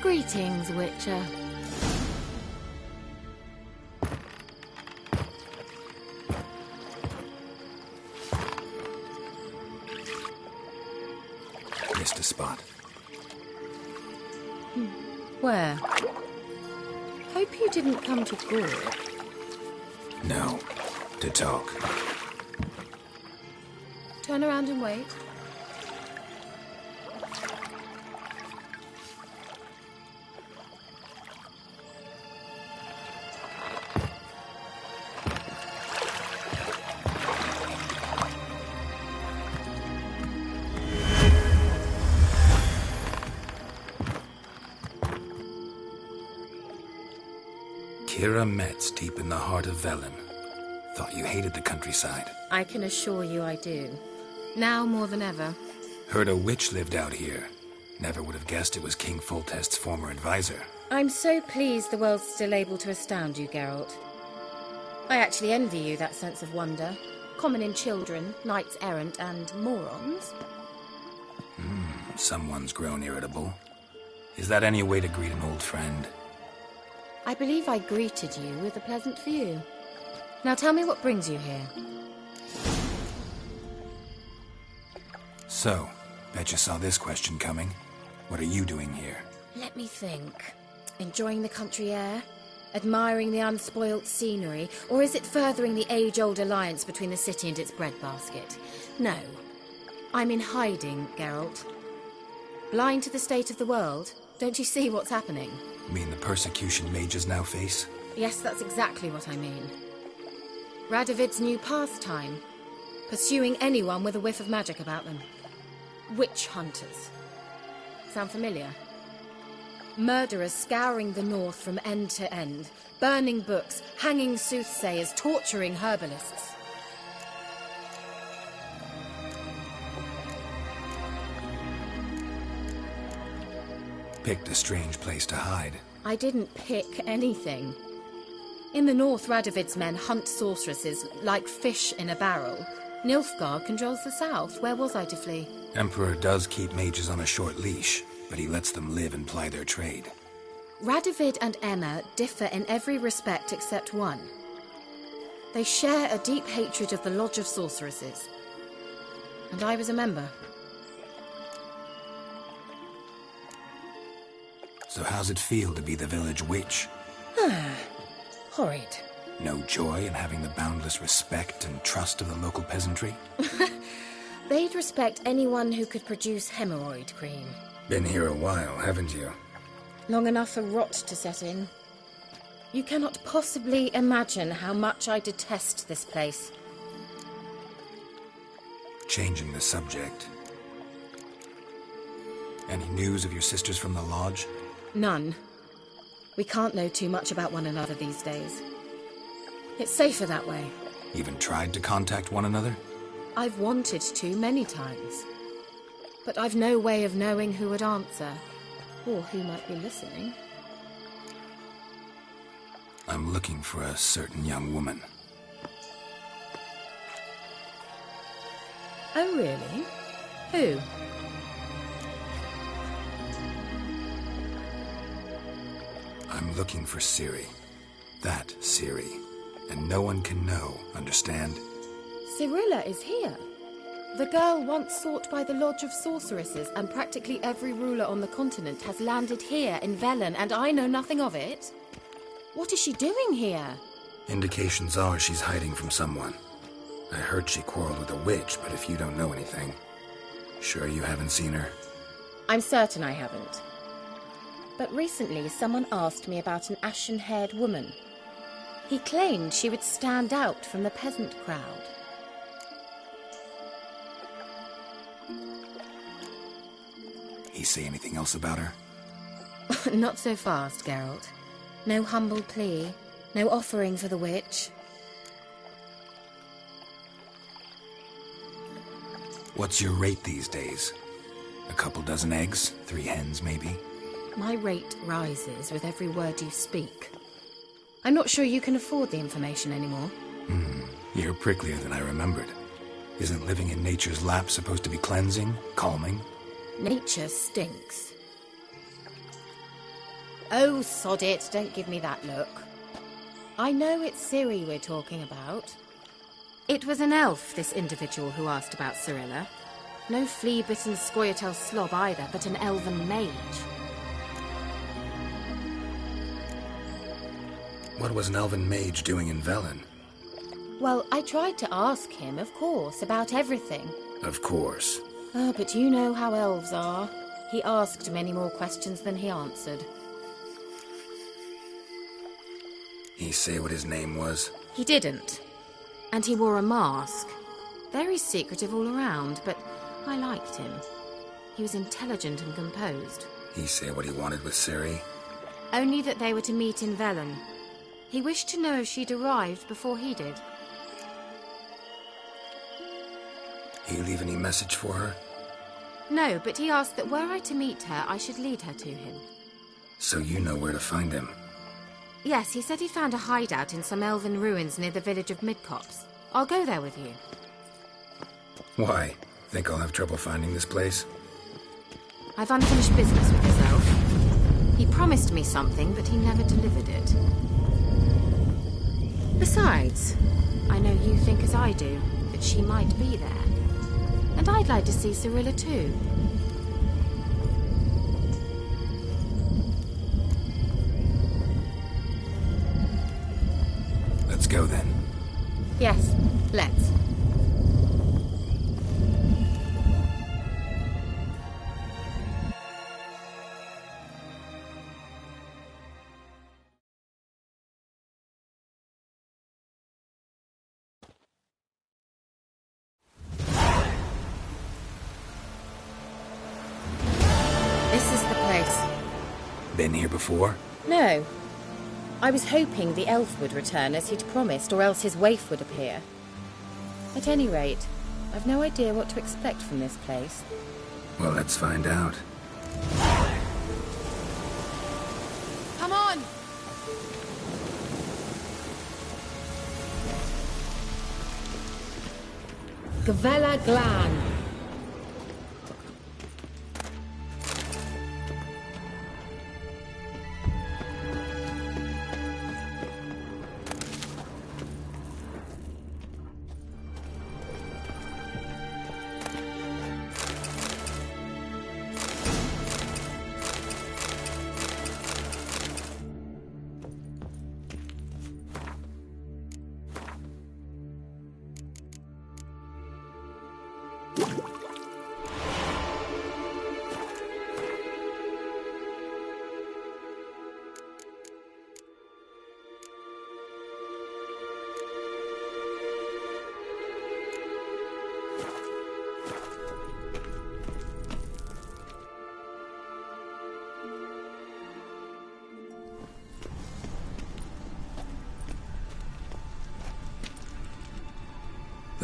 Greetings, Witcher. Missed a spot. Where? Hope you didn't come to Gore. No. To talk. Turn around and wait. Kira Metz, deep in the heart of Velen. Thought you hated the countryside. I can assure you I do. Now more than ever. Heard a witch lived out here. Never would have guessed it was King Foltest's former advisor. I'm so pleased the world's still able to astound you, Geralt. I actually envy you that sense of wonder. Common in children, knights errant, and morons. Someone's grown irritable. Is that any way to greet an old friend? I believe I greeted you with a pleasant view. Now tell me what brings you here. So, bet you saw this question coming. What are you doing here? Let me think. Enjoying the country air? Admiring the unspoilt scenery? Or is it furthering the age-old alliance between the city and its breadbasket? No. I'm in hiding, Geralt. Blind to the state of the world? Don't you see what's happening? Mean the persecution mages now face? Yes, that's exactly what I mean. Radovid's new pastime. Pursuing anyone with a whiff of magic about them. Witch hunters. Sound familiar? Murderers scouring the north from end to end. Burning books, hanging soothsayers, torturing herbalists. Picked a strange place to hide. I didn't pick anything. In the north, Radovid's men hunt sorceresses like fish in a barrel. Nilfgaard controls the south. Where was I to flee? Emperor does keep mages on a short leash, but he lets them live and ply their trade. Radovid and Emma differ in every respect except one. They share a deep hatred of the Lodge of Sorceresses. And I was a member. So how's it feel to be the village witch? Horrid. No joy in having the boundless respect and trust of the local peasantry? They'd respect anyone who could produce hemorrhoid cream. Been here a while, haven't you? Long enough for rot to set in. You cannot possibly imagine how much I detest this place. Changing the subject. Any news of your sisters from the lodge? None. We can't know too much about one another these days. It's safer that way. Even tried to contact one another? I've wanted to many times. But I've no way of knowing who would answer, or who might be listening. I'm looking for a certain young woman. Oh, really? Who? I'm looking for Ciri. That Ciri. And no one can know, understand? Cirilla is here. The girl once sought by the Lodge of Sorceresses, and practically every ruler on the continent has landed here in Velen, and I know nothing of it. What is she doing here? Indications are she's hiding from someone. I heard she quarreled with a witch, but if you don't know anything, sure you haven't seen her? I'm certain I haven't. But recently someone asked me about an ashen-haired woman. He claimed she would stand out from the peasant crowd. He say anything else about her? Not so fast, Geralt. No humble plea, no offering for the witch. What's your rate these days? A couple dozen eggs? 3 hens, maybe? My rate rises with every word you speak. I'm not sure you can afford the information anymore. You're pricklier than I remembered. Isn't living in nature's lap supposed to be cleansing, calming? Nature stinks. Oh, sod it, don't give me that look. I know it's Ciri we're talking about. It was an elf, this individual who asked about Cirilla. No flea-bitten Scoia'tael slob either, but an elven mage. What was an elven mage doing in Velen? Well, I tried to ask him, of course, about everything. Of course. Oh, but you know how elves are. He asked many more questions than he answered. He say what his name was? He didn't. And he wore a mask. Very secretive all around, but I liked him. He was intelligent and composed. He say what he wanted with Ciri? Only that they were to meet in Velen. He wished to know if she'd arrived before he did. He leave any message for her? No, but he asked that were I to meet her, I should lead her to him. So you know where to find him? Yes, he said he found a hideout in some elven ruins near the village of Midcopse. I'll go there with you. Why? Think I'll have trouble finding this place? I've unfinished business with this elf. He promised me something, but he never delivered it. Besides, I know you think as I do, that she might be there. And I'd like to see Cirilla too. Let's go then. Yes, let's. This is the place. Been here before? No. I was hoping the elf would return as he'd promised, or else his waif would appear. At any rate, I've no idea what to expect from this place. Well, let's find out. Come on! Gavella Glan.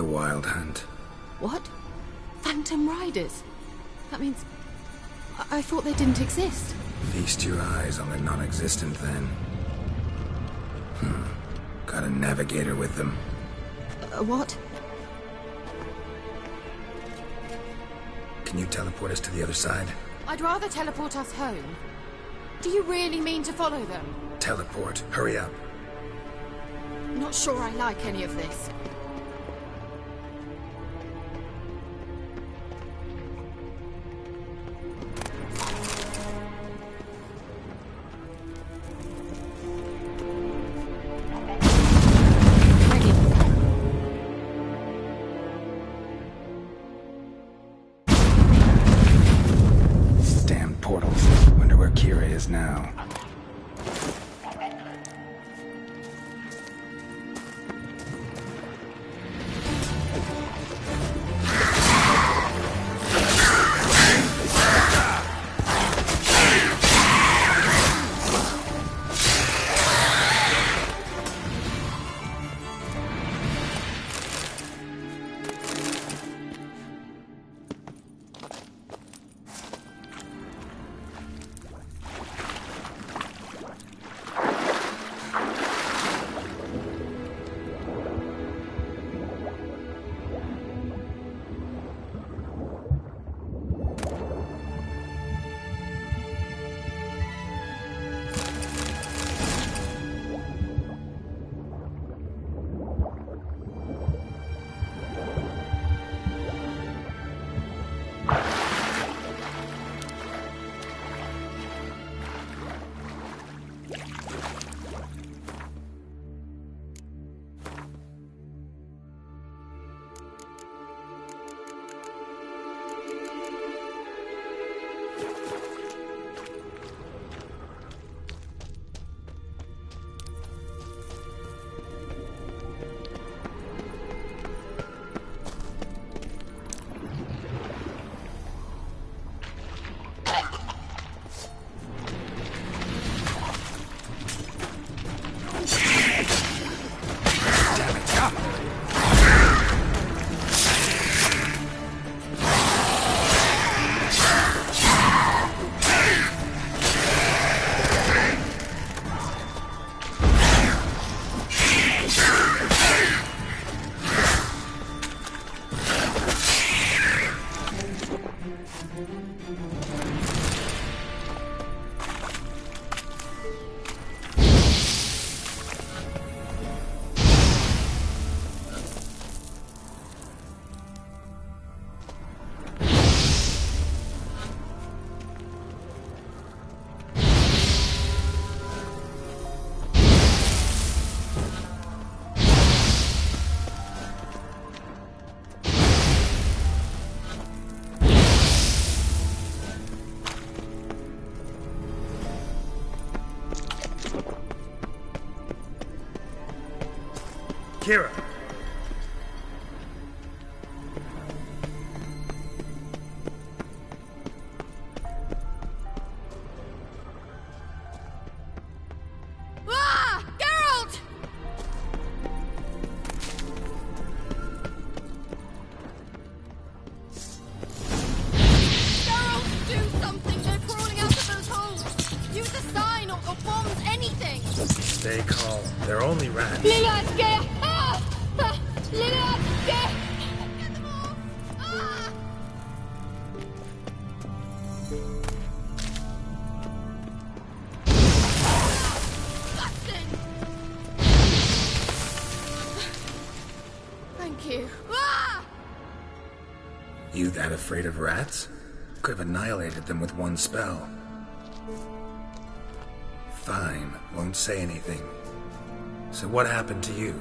the Wild Hunt. What? Phantom Riders? That means... I thought they didn't exist. Feast your eyes on the non-existent, then. Got a navigator with them. What? Can you teleport us to the other side? I'd rather teleport us home. Do you really mean to follow them? Teleport. Hurry up. Not sure I like any of this. Damn portals. Wonder where Kira is now. Kira! Ah! Geralt! Geralt, do something! They're crawling out of those holes! Use a sign or bombs, anything! Stay calm. They're only rats. Lilatke! Ah! Lilatke! Thank you. Ah! You that afraid of rats? Could have annihilated them with one spell. Fine, won't say anything. So what happened to you?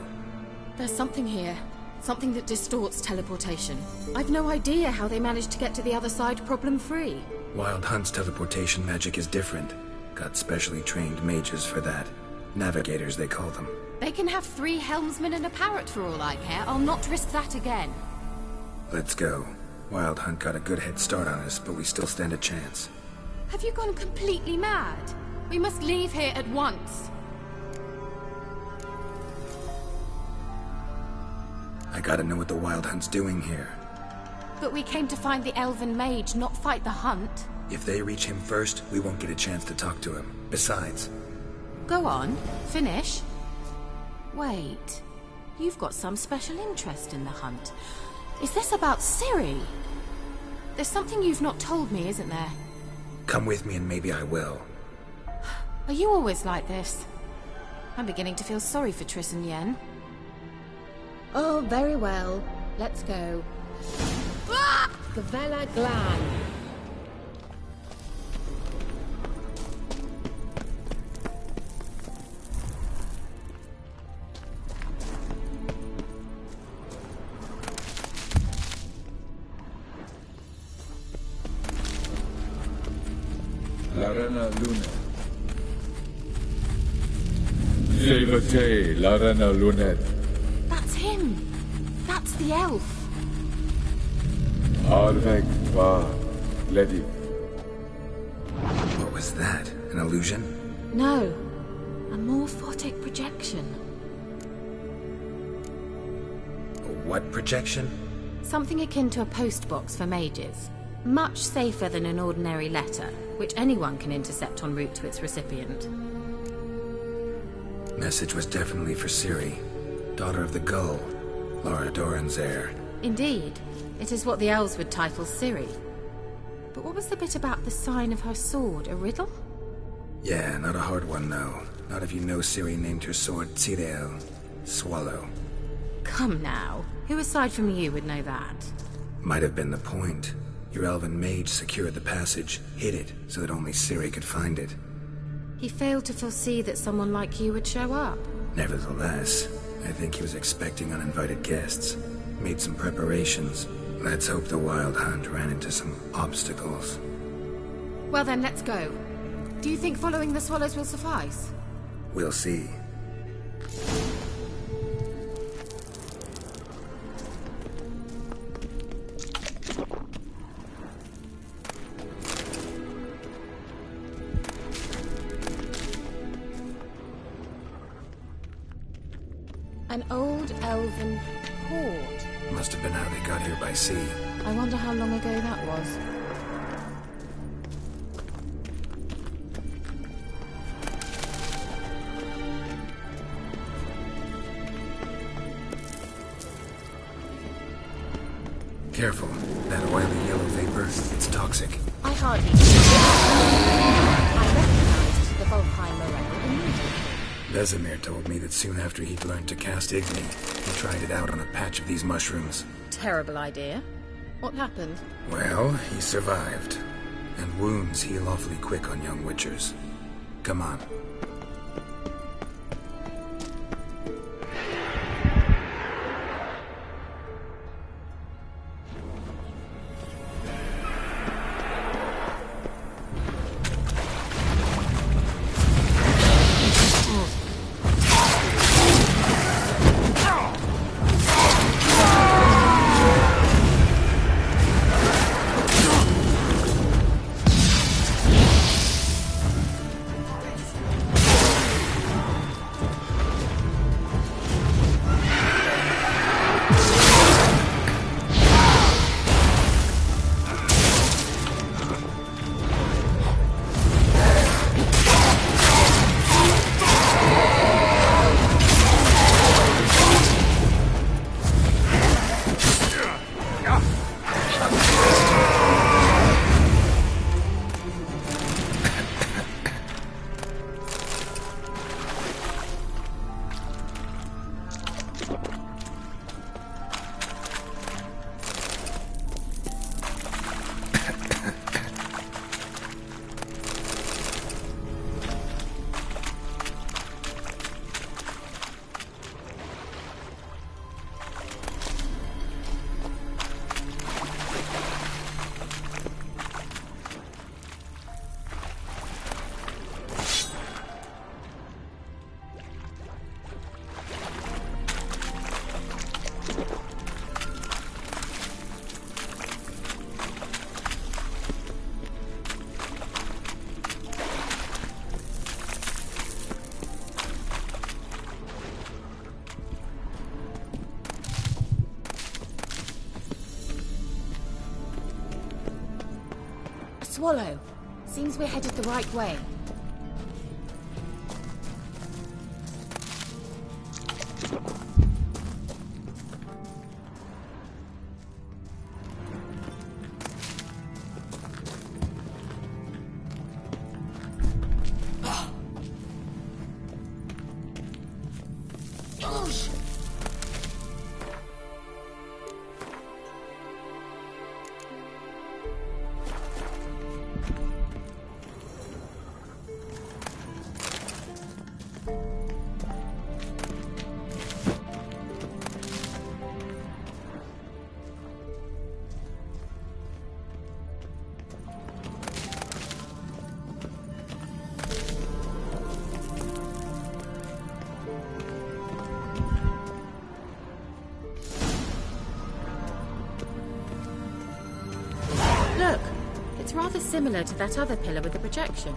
There's something here. Something that distorts teleportation. I've no idea how they managed to get to the other side problem-free. Wild Hunt's teleportation magic is different. Got specially trained mages for that. Navigators, they call them. They can have 3 helmsmen and a parrot for all I care. I'll not risk that again. Let's go. Wild Hunt got a good head start on us, but we still stand a chance. Have you gone completely mad? We must leave here at once. I gotta know what the Wild Hunt's doing here. But we came to find the elven mage, not fight the hunt. If they reach him first, we won't get a chance to talk to him. Besides... Go on, finish. Wait, you've got some special interest in the hunt. Is this about Ciri? There's something you've not told me, isn't there? Come with me and maybe I will. Are you always like this? I'm beginning to feel sorry for Triss and Yen. Oh, very well. Let's go. Gavella Glan. Larena Lunet. Silvate, Larena Lunet. That's him. That's the elf. Arvek va Ledi. What was that? An illusion? No. A morphotic projection. What projection? Something akin to a postbox for mages. Much safer than an ordinary letter, which anyone can intercept en route to its recipient. Message was definitely for Ciri, daughter of the Gull, Lara Doran's heir. Indeed. It is what the elves would title Ciri. But what was the bit about the sign of her sword? A riddle? Yeah, not a hard one, no. Not if you know Ciri named her sword Tirael, Swallow. Come now. Who aside from you would know that? Might have been the point. Your elven mage secured the passage, hid it, so that only Ciri could find it. He failed to foresee that someone like you would show up. Nevertheless, I think he was expecting uninvited guests. Made some preparations. Let's hope the Wild Hunt ran into some obstacles. Well then, let's go. Do you think following the swallows will suffice? We'll see. An old elven hoard. Must have been how they got here by sea. I wonder how long ago that was. Careful. That oily yellow vapor, it's toxic. I hardly I recognized the Volkheim Morel immediately. Vesemir told me that soon after he'd learned to cast Igni, he tried it out on a patch of these mushrooms. Terrible idea. What happened? Well, he survived. And wounds heal awfully quick on young witchers. Come on. Swallow. Seems we're headed the right way. Look, it's rather similar to that other pillar with the projection.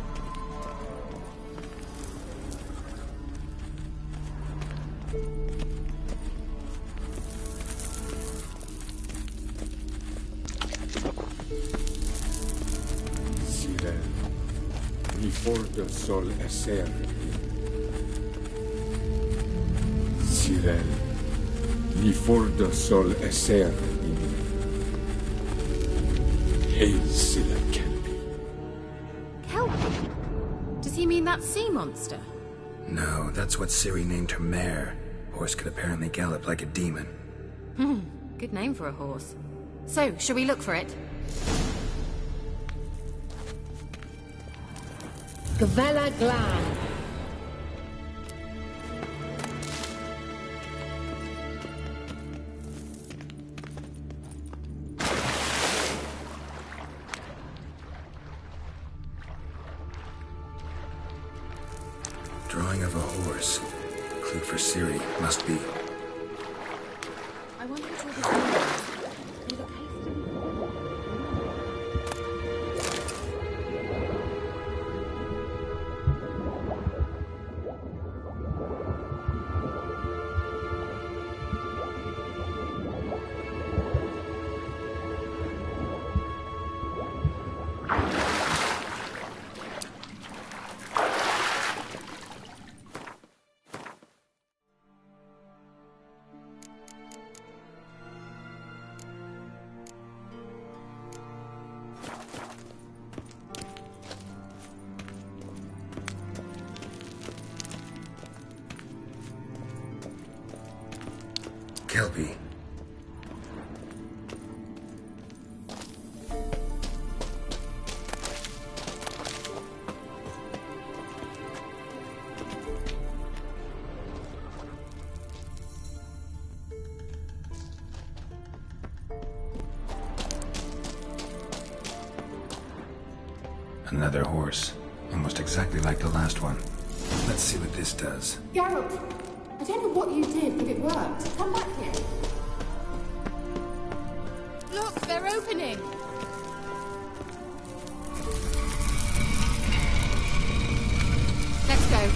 Sirel, mi fordo sol esser. Sirel, mi fordo sol esser. Hail Silla Kelpie. Kelpie? Does he mean that sea monster? No, that's what Ciri named her mare. Horse could apparently gallop like a demon. Good name for a horse. So, shall we look for it? Gavella Glan. Drawing of a horse. Clue for Ciri, must be. I wonder what all this means. They look hasty. Kelpie. Another horse. Almost exactly like the last one. Let's see what this does. Geralt! I don't know what you did, but it worked. Come back here. Look, they're opening! Let's go.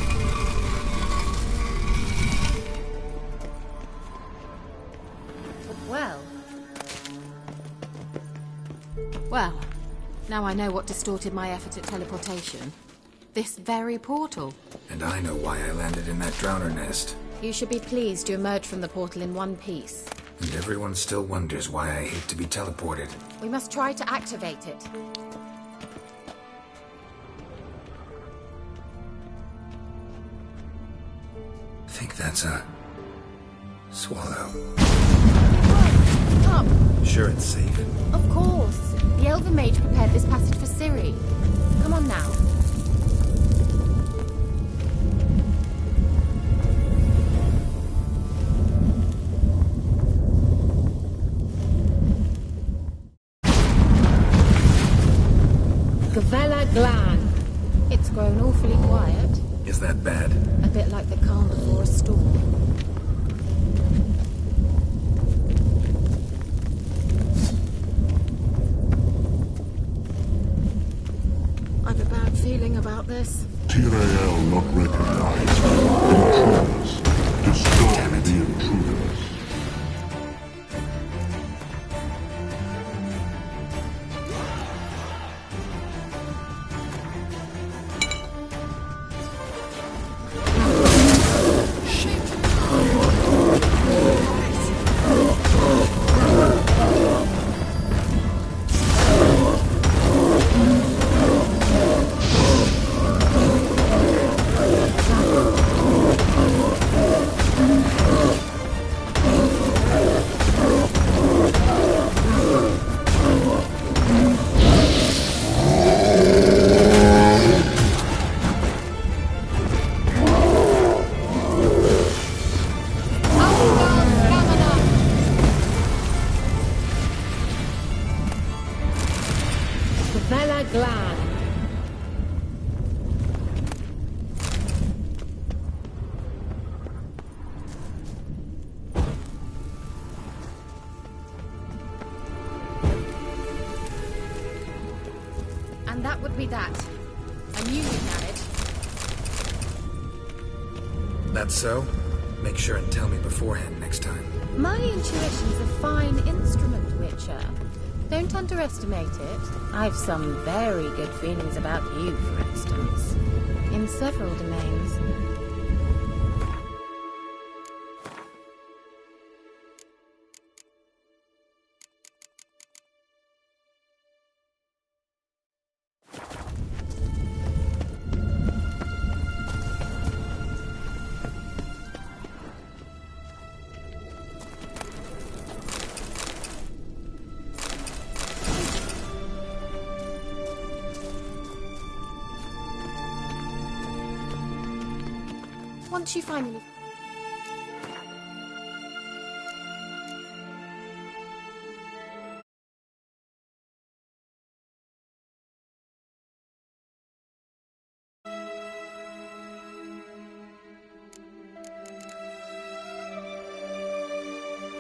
Well, now I know what distorted my effort at teleportation. This very portal. And I know why I landed in that drowner nest. You should be pleased you emerged from the portal in one piece. And everyone still wonders why I hate to be teleported. We must try to activate it. Think that's a... swallow. Come! Sure it's safe? Of course. The Elven Mage prepared this passage for Ciri. Come on now. Gavella Glan. It's grown awfully quiet. Is that bad? A bit like the calm before a storm. I've a bad feeling about this. Tyrael not recognized. Intruders. Destroy the intruders. That would be that. I knew you'd manage. That's so? Make sure and tell me beforehand next time. My intuition's a fine instrument, Witcher. Don't underestimate it. I've some very good feelings about you, for instance. In several domains. Once you finally...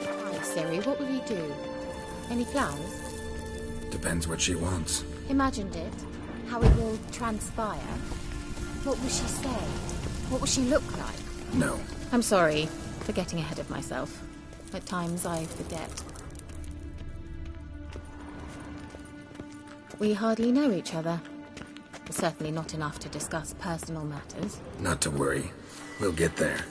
Hi, Ciri, what will you do? Any plans? Depends what she wants. Imagined it. How it will transpire. What will she say? What will she look like? No. I'm sorry for getting ahead of myself. At times I forget. We hardly know each other. Certainly not enough to discuss personal matters. Not to worry. We'll get there.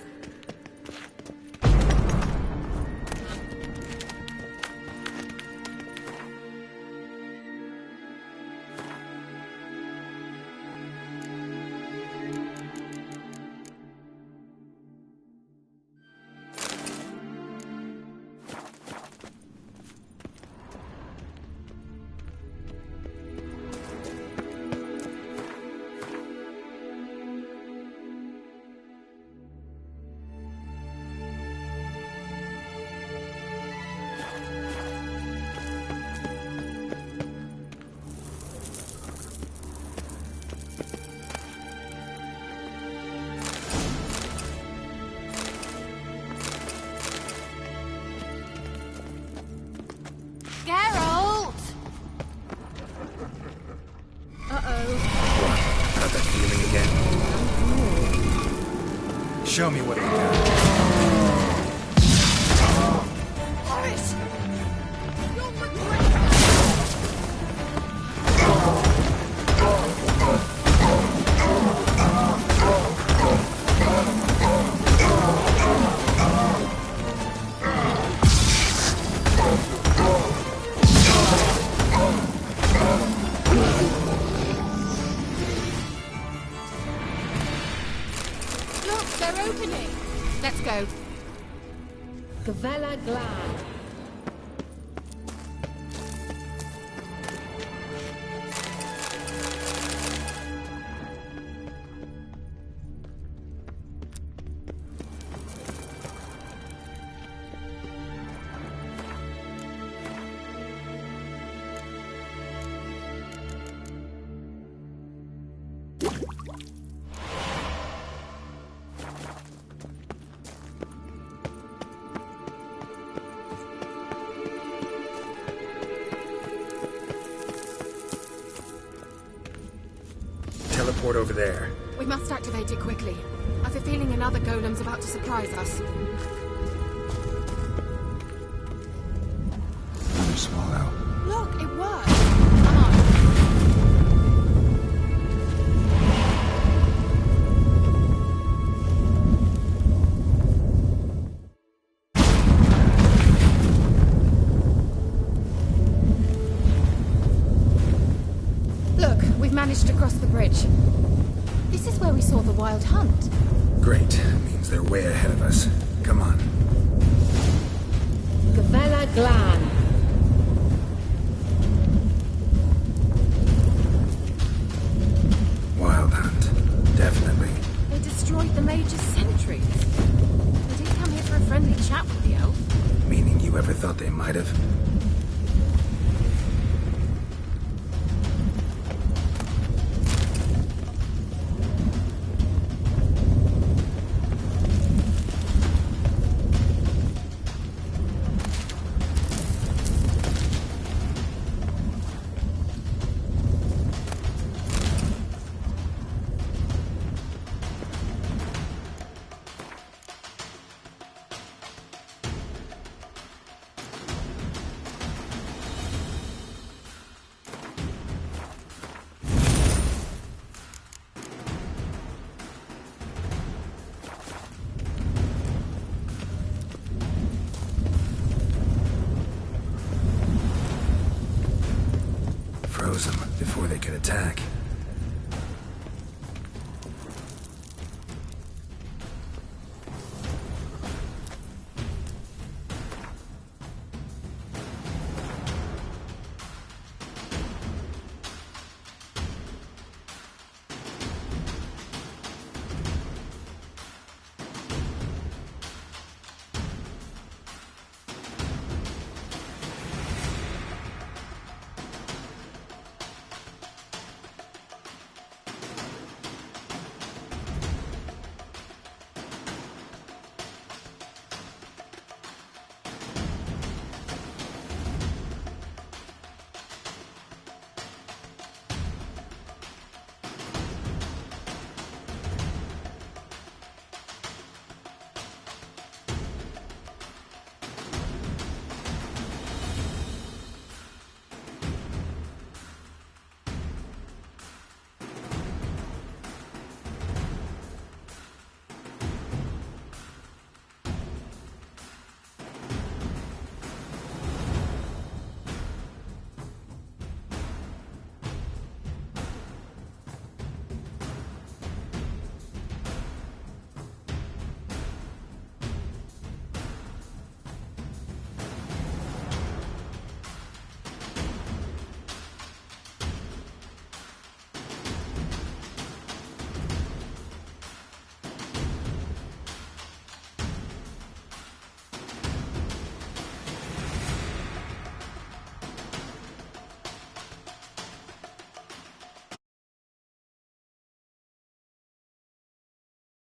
Geralt! Uh-oh. What? Got that feeling again? Show me what we got. Let's go. Gavella Glan. Teleport over there. We must activate it quickly. I've a feeling another golem's about to surprise us. Another swallow. Look, it worked. Come on. Look, we've managed to cross the bridge. This is where we saw the wild hunt. Great. Means they're way ahead of us. Come on. Gavella Glan. Wild hunt. Definitely. They destroyed the Mage's sentries. They didn't come here for a friendly chat with the elf. Meaning you ever thought they might have? froze them before they could attack.